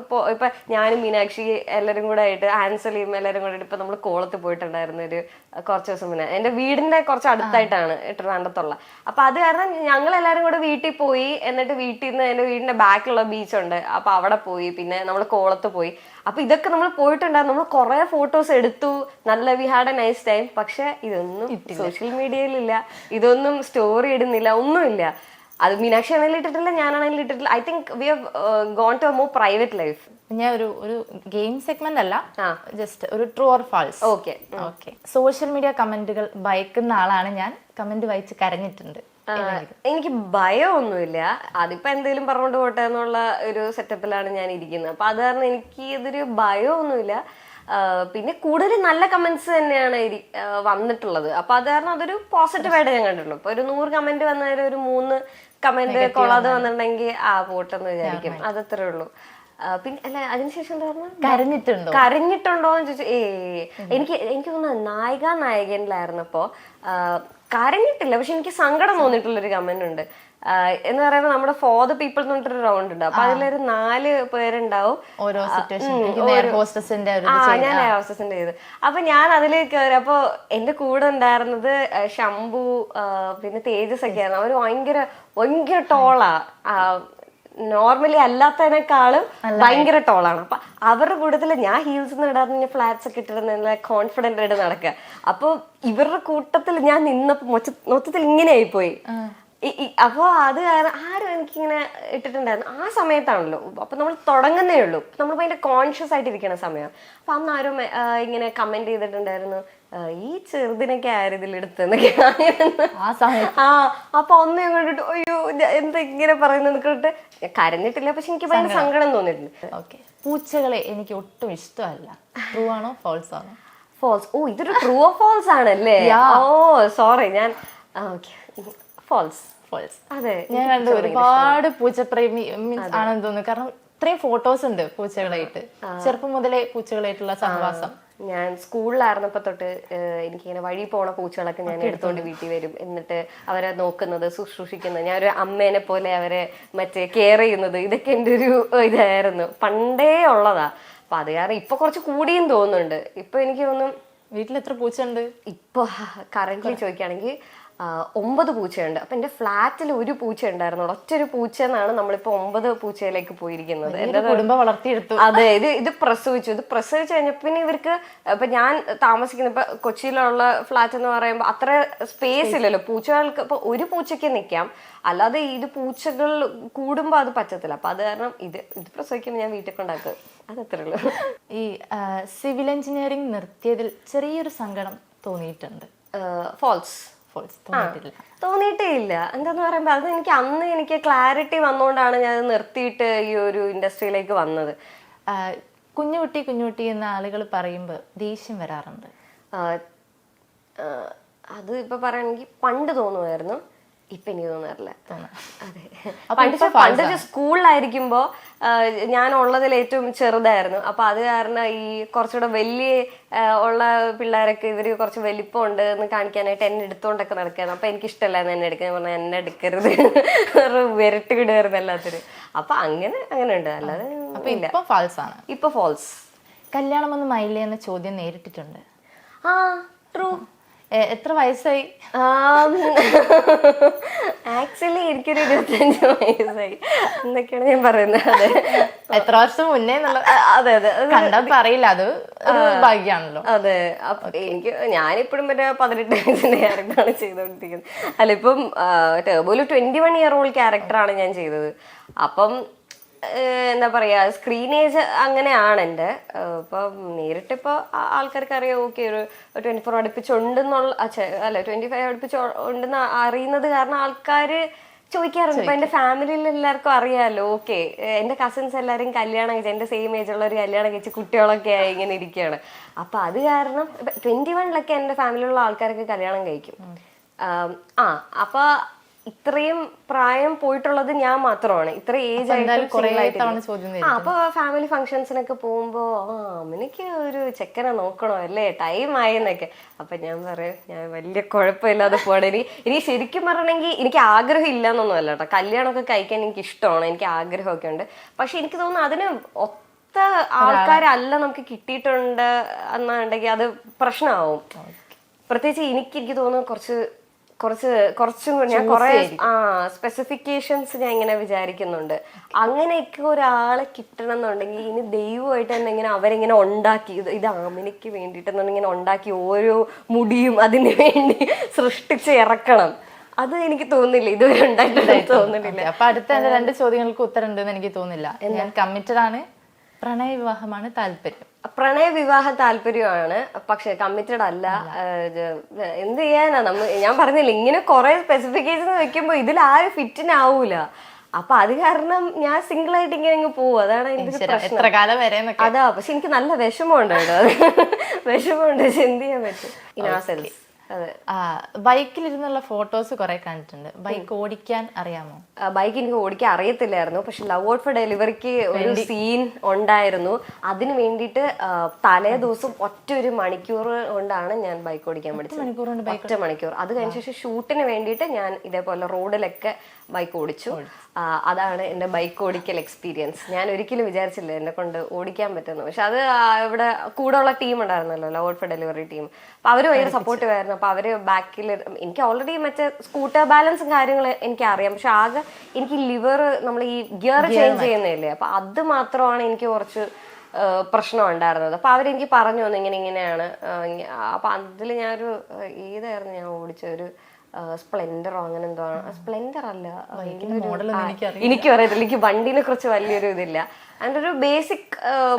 ഇപ്പൊ ഞാനും മീനാക്ഷി എല്ലാവരും കൂടെ ആയിട്ട് ആൻസലിയും എല്ലാവരും കൂടെ ഇപ്പൊ നമ്മൾ കോളത്ത് പോയിട്ടുണ്ടായിരുന്നു ഒരു കുറച്ച് ദിവസം മുന്നേ. എന്റെ വീടിന്റെ കുറച്ച് അടുത്തായിട്ടാണ് ട്രിവാൻഡ്രത്തുള്ള. അപ്പൊ അത് കാരണം ഞങ്ങൾ എല്ലാവരും കൂടെ വീട്ടിൽ പോയി. എന്നിട്ട് വീട്ടിൽ നിന്ന് എന്റെ വീടിന്റെ ബാക്കിലുള്ള ബീച്ചുണ്ട്, അപ്പൊ അവിടെ പോയി. പിന്നെ നമ്മൾ കോളത്ത് പോയി. അപ്പൊ ഇതൊക്കെ നമ്മൾ പോയിട്ടുണ്ടായിരുന്നു. നമ്മൾ കുറെ ഫോട്ടോസ് എടുത്തു, നല്ല we had A nice time. പക്ഷെ ഇതൊന്നും സോഷ്യൽ മീഡിയയിലില്ല, ഇതൊന്നും സ്റ്റോറി ഇടുന്നില്ല, ഒന്നുമില്ല. അത് മീനാക്ഷി ആണെങ്കിലും ഇട്ടിട്ടില്ല, ഞാനാണെങ്കിലും ഇട്ടിട്ടില്ല. I think we have gone to a more private life. ഞാൻ ഒരു ഗെയിം സെഗ്മെന്റ് അല്ല, ജസ്റ്റ് ഒരു true or false. Okay. Social media കമന്റുകൾ വായിക്കുന്ന ആളാണ് ഞാൻ. കമന്റ് വായിച്ച് കരഞ്ഞിട്ടുണ്ട്. എനിക്ക് ഭയമൊന്നുമില്ല. അതിപ്പോ എന്തെങ്കിലും പറഞ്ഞോണ്ട് പോട്ടെ എന്നുള്ള ഒരു സെറ്റപ്പിലാണ് ഞാൻ ഇരിക്കുന്നത്. അപ്പൊ അത് കാരണം എനിക്ക് ഇതൊരു ഭയമൊന്നുമില്ല. പിന്നെ കൂടുതൽ നല്ല കമന്റ്സ് തന്നെയാണ് വന്നിട്ടുള്ളത്. അപ്പൊ അത് കാരണം അതൊരു പോസിറ്റീവായിട്ട് ഞാൻ കണ്ടിട്ടുള്ളൂ. ഇപ്പൊ ഒരു 100 കമന്റ് വന്നതിൽ ഒരു 3 കമന്റ് കൊള്ളാതെ വന്നിട്ടുണ്ടെങ്കിൽ പോട്ടെന്ന് വിചാരിക്കും. അതത്രേ ഉള്ളൂ. പിന്നെ അല്ല, അതിനുശേഷം എന്താ പറഞ്ഞ കരഞ്ഞിട്ടുണ്ടോന്ന് ചോദിച്ചു. എനിക്ക് തോന്നുന്നു നായികനിലായിരുന്നപ്പോ കരഞ്ഞിട്ടില്ല. പക്ഷെ എനിക്ക് സങ്കടം തോന്നിയിട്ടുള്ളൊരു കമന്റ് ഉണ്ട്. എന്ന് പറയുമ്പോൾ നമ്മുടെ ഫോർ ദ പീപ്പിൾ എന്ന് പറഞ്ഞിട്ടൊരു റൗണ്ട് ഉണ്ട്. അപ്പൊ അതിലൊരു 4 പേരുണ്ടാവും. ഞാൻ എയർ ഹോസ്റ്റസിന്റെ ചെയ്ത്. അപ്പൊ ഞാൻ അതിൽ കയറി. അപ്പൊ എന്റെ കൂടെ ഉണ്ടായിരുന്നത് ശംഭു, പിന്നെ തേജസ് ഒക്കെ ആയിരുന്നു. അവര് ഭയങ്കര ടോളാ. നോർമലി അല്ലാത്തതിനേക്കാളും ഭയങ്കര ടോളാണ്. അപ്പൊ അവരുടെ കൂട്ടത്തില് ഞാൻ ഹീൽസ് ഒന്നും ഇടാതെ ഫ്ലാറ്റ്സ് ഒക്കെ ഇട്ടിട്ട് നല്ല കോൺഫിഡന്റ് ആയിട്ട് നടക്കുക. അപ്പൊ ഇവരുടെ കൂട്ടത്തിൽ ഞാൻ നിന്നപ്പോ മൊത്തത്തിൽ ഇങ്ങനെ ആയിപ്പോയി. അപ്പൊ അത് ആരും എനിക്കിങ്ങനെ ഇട്ടിട്ടുണ്ടായിരുന്നു. ആ സമയത്താണല്ലോ, അപ്പൊ നമ്മൾ തുടങ്ങുന്നേ ഉള്ളൂ, നമ്മൾ ഭയങ്കര കോൺഷ്യസ് ആയിട്ടിരിക്കുന്ന സമയം. അപ്പൊ അന്ന് ആരും ഇങ്ങനെ കമന്റ് ചെയ്തിട്ടുണ്ടായിരുന്നു, ഈ ചെറുതിനൊക്കെ ആരും ഇതിലെടുത്തെന്നൊക്കെ. അപ്പൊ ഒന്ന് കണ്ടിട്ട് അയ്യോ എന്താ ഇങ്ങനെ പറയുന്നത് കേട്ട് കരഞ്ഞിട്ടില്ല. പക്ഷെ എനിക്ക് ഭയങ്കര സങ്കടം തോന്നിയിട്ടുണ്ട്. പൂച്ചകളെ എനിക്ക് ഒട്ടും ഇഷ്ടമല്ല. ട്രൂ ആണോ ഫോൾസ് ആണോ? ഫോൾസ്. ഓ, ഇതൊരു ട്രൂ ഓർ ഫോൾസ് ആണല്ലേ? ഓ സോറി, ഞാൻ ഫോൾസ്. അതെ, ഞാൻ കണ്ടു ഒരുപാട് പൂച്ചപ്രേമി ആണെന്ന് തോന്നുന്നു. കാരണം ഇത്രയും ഫോട്ടോസ് ഉണ്ട് പൂച്ചകളായിട്ട്, ചെറുപ്പം മുതലേ പൂച്ചകളായിട്ടുള്ള സഹവാസം. ഞാൻ സ്കൂളിലായിരുന്നപ്പോ തൊട്ട് എനിക്കിങ്ങനെ വഴി പോണ പൂച്ചകളൊക്കെ ഞാൻ എടുത്തോണ്ട് വീട്ടിൽ വരും. എന്നിട്ട് അവരെ നോക്കുന്നത്, ശുശ്രൂഷിക്കുന്നത്, ഞാൻ ഒരു അമ്മേനെ പോലെ അവരെ കെയർ ചെയ്യുന്നത്, ഇതൊക്കെ എൻ്റെ ഒരു ഇതായിരുന്നു, പണ്ടേ ഉള്ളതാ. അപ്പൊ അത് കാരണം ഇപ്പൊ കുറച്ച് കൂടിയും തോന്നുന്നുണ്ട്. ഇപ്പൊ എനിക്ക് തോന്നും. വീട്ടിൽ എത്ര പൂച്ച ഉണ്ട് ഇപ്പൊ? കറന്റ് ചോദിക്കുകയാണെങ്കിൽ 9 പൂച്ചയുണ്ട്. അപ്പൊ എന്റെ ഫ്ലാറ്റിൽ ഒരു പൂച്ച ഉണ്ടായിരുന്നു, ഒറ്റൊരു പൂച്ച എന്നാണ് നമ്മളിപ്പോ 9 പൂച്ചയിലേക്ക് പോയിരിക്കുന്നത്. കുടുംബം വളർത്തിയെടുത്തു. അതെ, ഇത് പ്രസവിച്ചു കഴിഞ്ഞപ്പോ പിന്നെ ഇവർക്ക്, ഇപ്പൊ ഞാൻ താമസിക്കുന്ന ഇപ്പൊ കൊച്ചിയിലുള്ള ഫ്ലാറ്റ് എന്ന് പറയുമ്പോൾ അത്ര സ്പേസ് ഇല്ലല്ലോ പൂച്ചകൾക്ക്. ഇപ്പൊ ഒരു പൂച്ചയ്ക്ക് നിൽക്കാം, അല്ലാതെ ഇത് പൂച്ചകൾ കൂടുമ്പോ അത് പറ്റത്തില്ല. അപ്പൊ അത് കാരണം ഇത് പ്രസവിക്കുമ്പോൾ ഞാൻ വീട്ടിൽ കൊണ്ടാക്കും. അതത്രേ ഉള്ളൂ. ഈ സിവിൽ എഞ്ചിനീയറിംഗ് നിർത്തിയതിൽ ചെറിയൊരു സങ്കടം തോന്നിയിട്ടുണ്ട്. ഫോൾസ്. തോന്നിയിട്ടേ ഇല്ല. എന്താന്ന് പറയുമ്പോ അത് എനിക്ക് ക്ലാരിറ്റി വന്നോണ്ടാണ് ഞാൻ നിർത്തിയിട്ട് ഈ ഒരു ഇൻഡസ്ട്രിയിലേക്ക് വന്നത്. കുഞ്ഞുകുട്ടി എന്ന ആളുകൾ പറയുമ്പോൾ ദേഷ്യം വരാറുണ്ട്. അത് ഇപ്പൊ പറയുകയാണെങ്കിൽ പണ്ട് തോന്നുമായിരുന്നു, ഇപ്പൊ എനിക്ക് തോന്നാറില്ല. അതെ, പണ്ട് സ്കൂളിലായിരിക്കുമ്പോ ഞാൻ ഉള്ളതിൽ ഏറ്റവും ചെറുതായിരുന്നു. അപ്പൊ അത് കാരണം ഈ കുറച്ചുകൂടെ വലിയ ഉള്ള പിള്ളേരൊക്കെ ഇവര് കുറച്ച് വലിപ്പം ഉണ്ട് എന്ന് കാണിക്കാനായിട്ട് എന്നെ എടുത്തോണ്ടൊക്കെ നടക്കായിരുന്നു. അപ്പൊ എനിക്ക് ഇഷ്ടമല്ലായിരുന്നു എന്നെ എടുക്കാൻ. പറഞ്ഞാൽ എന്നെ എടുക്കരുത്, വിരട്ടി വിടുമായിരുന്നു എല്ലാത്തിനും. അപ്പൊ അങ്ങനെ ഉണ്ട്. അല്ലാതെ ഇപ്പൊ ഫോൾസ്. കല്യാണമൊന്നും ആയില്ലേ എന്ന ചോദ്യം നേരിട്ടിട്ടുണ്ട്. ആ, ട്രൂ. എത്ര വയസ്സായി? ആക്ച്വലി എനിക്കൊരു 25 വയസ്സായി എന്നൊക്കെയാണ് ഞാൻ പറയുന്നത്. അതെ, എത്ര വർഷം മുന്നേ അതെ കണ്ടാ പറയില്ല, അത് ഒരു ഭാഗ്യാണല്ലോ. അതെ, ഞാനിപ്പോഴും മറ്റേ 18 വയസ്സിന്റെ ക്യാരക്ടറാണ് ചെയ്തോണ്ടിരിക്കുന്നത്. അല്ല, ഇപ്പം ടർബോയിൽ 21 ഇയർ ഓൾഡ് ക്യാരക്ടറാണ് ഞാൻ ചെയ്തത്. അപ്പം എന്താ പറയാ, സ്ക്രീൻ ഏജ് അങ്ങനെയാണ് എൻ്റെ. ഇപ്പം നേരിട്ടിപ്പോ ആൾക്കാർക്ക് അറിയാം, ഓക്കെ ഒരു 24 അടുപ്പിച്ചുണ്ടെന്നുള്ള, അല്ല 25 അടുപ്പിച്ച് ഉണ്ടെന്ന് അറിയുന്നത് കാരണം ആൾക്കാര് ചോദിക്കാറുണ്ട്. ഇപ്പൊ എന്റെ ഫാമിലിയിൽ എല്ലാവർക്കും അറിയാലോ. ഓക്കെ, എന്റെ കസിൻസ് എല്ലാവരും കല്യാണം കഴിച്ചു, എന്റെ സെയിം ഏജ് ഉള്ളവർ കല്യാണം കഴിച്ച് കുട്ടികളൊക്കെ ആയി ഇങ്ങനെ ഇരിക്കുകയാണ്. അപ്പൊ അത് കാരണം 21 എന്റെ ഫാമിലിയിലുള്ള ആൾക്കാരൊക്കെ കല്യാണം കഴിക്കും. അപ്പൊ ഇത്രയും പ്രായം പോയിട്ടുള്ളത് ഞാൻ മാത്രമാണ്. ഇത്ര ഏജ് ആയിട്ട് അപ്പൊ ഫാമിലി ഫംഗ്ഷൻസിനൊക്കെ പോകുമ്പോ എനിക്ക് ഒരു ചെക്കനെ നോക്കണോ അല്ലേ, ടൈം ആയെന്നൊക്കെ. അപ്പൊ ഞാൻ പറയും, ഞാൻ വലിയ കുഴപ്പമില്ലാതെ പോകണം. ഇനി ശരിക്കും പറയണമെങ്കിൽ എനിക്ക് ആഗ്രഹം ഇല്ലാന്നൊന്നും അല്ല കേട്ടോ. കല്യാണമൊക്കെ കഴിക്കാൻ എനിക്ക് ഇഷ്ടമാണ്, എനിക്ക് ആഗ്രഹമൊക്കെ ഉണ്ട്. പക്ഷെ എനിക്ക് തോന്നുന്നു അതിന് ഒത്ത ആൾക്കാരല്ല നമുക്ക് കിട്ടിയിട്ടുണ്ട് എന്നുണ്ടെങ്കിൽ അത് പ്രശ്നമാവും. പ്രത്യേകിച്ച് എനിക്ക് തോന്നുന്നു കുറച്ചും ഞാൻ കുറെ സ്പെസിഫിക്കേഷൻസ് ഞാൻ ഇങ്ങനെ വിചാരിക്കുന്നുണ്ട്. അങ്ങനെയൊക്കെ ഒരാളെ കിട്ടണം എന്നുണ്ടെങ്കിൽ ഇനി ദൈവമായിട്ട് തന്നെ ഇങ്ങനെ അവരിങ്ങനെ ഉണ്ടാക്കി, ഇത് ആമിനിക്ക് വേണ്ടിയിട്ടെന്നുണ്ടെങ്കിൽ ഇങ്ങനെ ഉണ്ടാക്കി ഓരോ മുടിയും അതിന് വേണ്ടി സൃഷ്ടിച്ച് ഇറക്കണം. അത് എനിക്ക് തോന്നുന്നില്ല, ഇതുവരെ ഉണ്ടായിട്ടുണ്ടെന്ന് തോന്നുന്നില്ല. അപ്പൊ അടുത്ത 2 ചോദ്യങ്ങൾക്ക് ഉത്തരം ഉണ്ടെന്ന് എനിക്ക് തോന്നുന്നില്ല. ഞാൻ കമ്മിറ്റഡ് ആണ്, പ്രണയ വിവാഹമാണ് താല്പര്യം. പ്രണയ വിവാഹ താല്പര്യമാണ്, പക്ഷെ കമ്മിറ്റഡ് അല്ല. എന്ത് ചെയ്യാനാ, ഞാൻ പറഞ്ഞില്ല, ഇങ്ങനെ കുറെ സ്പെസിഫിക്കേഷൻ വെക്കുമ്പോ ഇതിൽ ആരും ഫിറ്റിനാവൂല. അപ്പൊ അത് കാരണം ഞാൻ സിംഗിൾ ആയിട്ട് ഇങ്ങനെ പോവും. അതാണ് എനിക്ക് എത്ര കാലം വരെ. അതാ, പക്ഷെ എനിക്ക് നല്ല വിഷമമുണ്ട് കേട്ടോ. വിഷമമുണ്ട്, പക്ഷെ എന്ത് ചെയ്യാൻ പറ്റും. ഇനാസെൻസ്. അതെ, ബൈക്കിലിരുന്നുള്ള ഫോട്ടോസ് കുറെ കണ്ടിട്ടുണ്ട്. ബൈക്ക് ഓടിക്കാൻ അറിയാമോ? ബൈക്ക് എനിക്ക് ഓടിക്കാൻ അറിയത്തില്ലായിരുന്നു. പക്ഷെ ലവ് ഔട്ട് ഫോർ ഡെലിവറിക്ക് ഒരു സീൻ ഉണ്ടായിരുന്നു. അതിന് വേണ്ടിയിട്ട് തലേ ദിവസം ഒരു മണിക്കൂർ കൊണ്ടാണ് ഞാൻ ബൈക്ക് ഓടിക്കാൻ പഠിച്ചത്. 1 മണിക്കൂർ. അത് കഴിഞ്ഞ ശേഷം ഷൂട്ടിന് വേണ്ടിയിട്ട് ഞാൻ ഇതേപോലെ റോഡിലൊക്കെ ബൈക്ക് ഓടിച്ചു. അതാണ് എൻ്റെ ബൈക്ക് ഓടിക്കൽ എക്സ്പീരിയൻസ്. ഞാൻ ഒരിക്കലും വിചാരിച്ചില്ല എന്നെ കൊണ്ട് ഓടിക്കാൻ പറ്റുന്നു. പക്ഷെ അത് ഇവിടെ കൂടെ ഉള്ള ടീം ഉണ്ടായിരുന്നല്ലോ, love out for delivery team. അപ്പൊ അവര് ഭയങ്കര സപ്പോർട്ടീവ് ആയിരുന്നു. അപ്പൊ അവര് ബാക്കിൽ, എനിക്ക് ഓൾറെഡി മറ്റേ സ്കൂട്ടർ ബാലൻസും കാര്യങ്ങൾ എനിക്ക് അറിയാം. പക്ഷെ ആകെ എനിക്ക് ലിവർ, നമ്മൾ ഈ ഗിയർ ചേഞ്ച് ചെയ്യുന്നില്ലേ, അപ്പൊ അത് മാത്രമാണ് എനിക്ക് കുറച്ച് പ്രശ്നം ഉണ്ടായിരുന്നത്. അപ്പൊ അവരെനിക്ക് പറഞ്ഞു തന്നു ഇങ്ങനെയാണ്. അപ്പൊ അതിൽ ഞാനൊരു ഏതായിരുന്നു ഞാൻ ഓടിച്ച ഒരു സ്പ്ലെൻഡറോ അങ്ങനെ എന്തോ. സ്പ്ലെൻഡർ അല്ല, എനിക്കും അറിയത്തില്ല, എനിക്ക് വണ്ടീനെ കുറിച്ച് വലിയൊരു ഇതില്ല. അതിൻ്റെ ഒരു ബേസിക്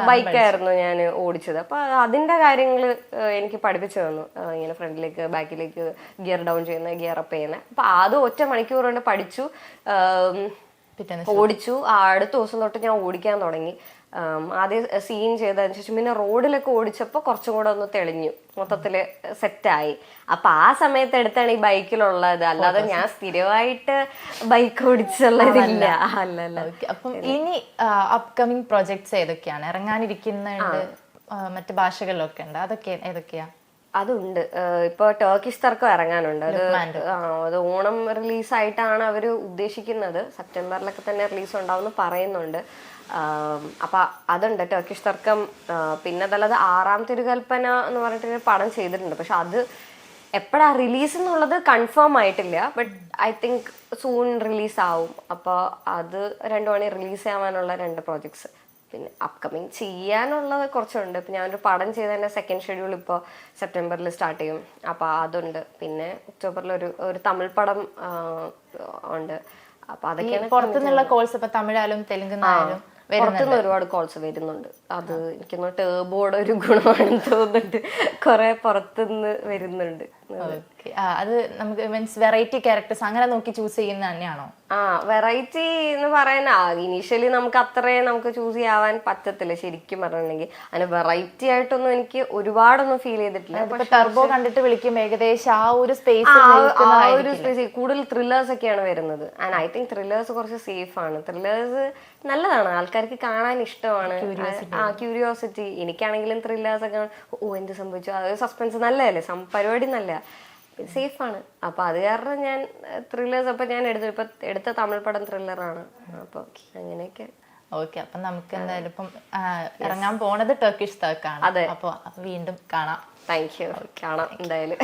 ബൈക്കായിരുന്നു ഞാൻ ഓടിച്ചത്. അപ്പൊ അതിന്റെ കാര്യങ്ങൾ എനിക്ക് പഠിപ്പിച്ചു തന്നു. ഇങ്ങനെ ഫ്രണ്ടിലേക്ക് ബാക്കിലേക്ക് ഗിയർ ഡൗൺ ചെയ്യുന്ന, ഗിയർ അപ്പ് ചെയ്യുന്നത്. അപ്പൊ അത് 1 മണിക്കൂർ കൊണ്ട് പഠിച്ചു, ഓടിച്ചു. അടുത്ത ദിവസം തൊട്ട് ഞാൻ ഓടിക്കാൻ തുടങ്ങി. ആദ്യം സീൻ ചെയ്തതിന് ശേഷം പിന്നെ റോഡിലൊക്കെ ഓടിച്ചപ്പോൾ കുറച്ചും കൂടെ ഒന്ന് തെളിഞ്ഞു, മൊത്തത്തില് സെറ്റായി. അപ്പൊ ആ സമയത്ത് എടുത്താണ് ഈ ബൈക്കിലുള്ളത്. അല്ലാതെ ഞാൻ സ്ഥിരമായിട്ട് ബൈക്ക് ഓടിച്ചുള്ളതില്ല. അല്ലല്ല. അപ്പം ഇനി അപ്കമിങ് പ്രോജക്ട്സ് ഏതൊക്കെയാണ്? ഇറങ്ങാനിരിക്കുന്നുണ്ട്, മറ്റു ഭാഷകളിലൊക്കെ ഉണ്ട്, അതൊക്കെ ഏതൊക്കെയാ? അതുണ്ട്. ഇപ്പൊ ടർക്കിഷ് തർക്കം ഇറങ്ങാനുണ്ട്. അത് ഓണം റിലീസായിട്ടാണ് അവര് ഉദ്ദേശിക്കുന്നത്. സെപ്റ്റംബറിലൊക്കെ തന്നെ റിലീസ് ഉണ്ടാവുമെന്ന് പറയുന്നുണ്ട്. അപ്പൊ അതുണ്ട്, ടർക്കിഷ് തർക്കം. പിന്നെ അതല്ലാതെ 6ാം തിരുകൽപ്പന എന്ന് പറഞ്ഞിട്ട് പടം ചെയ്തിട്ടുണ്ട്. പക്ഷെ അത് എപ്പോഴാ റിലീസ് എന്നുള്ളത് കൺഫേം ആയിട്ടില്ല. But I think soon release ആവും. അപ്പോൾ അത് 2 മണി റിലീസ് ആവാനുള്ള 2 പ്രോജക്ട്സ്. പിന്നെ അപ്കമിങ് ചെയ്യാനുള്ളത് കുറച്ചുണ്ട്. ഇപ്പം ഞാനൊരു പടം ചെയ്തതിൻ്റെ 2nd ഷെഡ്യൂൾ ഇപ്പോൾ സെപ്റ്റംബറിൽ സ്റ്റാർട്ട് ചെയ്യും. അപ്പോൾ അതുണ്ട്. പിന്നെ ഒക്ടോബറിൽ ഒരു തമിഴ് പടം ഉണ്ട്. അപ്പൊ അതൊക്കെയാണ്. പുറത്തുനിന്നുള്ള കോൾസ്, ഇപ്പൊ തമിഴായാലും തെലുങ്കായാലും പുറത്തുനിന്ന് ഒരുപാട് കോൾസ് വരുന്നുണ്ട്. അത് എനിക്ക് ടേബോയുടെ ഒരു ഗുണമാണെന്ന് തോന്നുന്നുണ്ട്. കുറെ പുറത്തുനിന്ന് വരുന്നുണ്ട്. ഓക്കെ. അത് നമുക്ക് മീൻസ് വെറൈറ്റി ക്യാരക്ടേഴ്സ് അങ്ങനെ നോക്കി ചൂസ് ചെയ്യുന്ന തന്നെയാണോ? ആ വെറൈറ്റി എന്ന് പറയാൻ ഇനീഷ്യലി നമുക്ക് അത്രയും നമുക്ക് ചൂസ് ചെയ്യാൻ പറ്റത്തില്ല ശരിക്കും പറഞ്ഞിട്ടുണ്ടെങ്കിൽ. അങ്ങനെ വെറൈറ്റി ആയിട്ടൊന്നും എനിക്ക് ഒരുപാടൊന്നും ഫീൽ ചെയ്തിട്ടില്ല. ടർബോ കണ്ടിട്ട് വിളിക്കും ഏകദേശം ആ ഒരു സ്പേസ് ഒരു സ്പേസ് കൂടുതൽ ത്രില്ലേഴ്സ് ഒക്കെയാണ് വരുന്നത്. ആൻഡ് ഐ തിങ്ക് ത്രില്ലേഴ്സ് കുറച്ച് സേഫ് ആണ്. ത്രില്ലേഴ്സ് നല്ലതാണ്, ആൾക്കാർക്ക് കാണാൻ ഇഷ്ടമാണ്. ക്യൂരിയോസിറ്റി. എനിക്കാണെങ്കിലും ത്രില്ലേഴ്സ് ഒക്കെ എന്ത് സംഭവിച്ചു, അത് സസ്പെൻസ് നല്ലതല്ലേ, പരിപാടി നല്ല സേഫ് ആണ്. അപ്പൊ അത് കാരണം ഞാൻ ത്രില്ലേഴ്സ് അപ്പൊ ഞാൻ എടുത്ത തമിഴ് പടം ത്രില്ലറാണ്. അപ്പൊ അങ്ങനെയൊക്കെ. ഓക്കെ, അപ്പൊ നമുക്ക് എന്തായാലും ഇപ്പം ഇറങ്ങാൻ പോണത് ടർക്കിഷ് തേക്കാണ്. അപ്പൊ വീണ്ടും കാണാം. Thank you. കാണാം എന്തായാലും.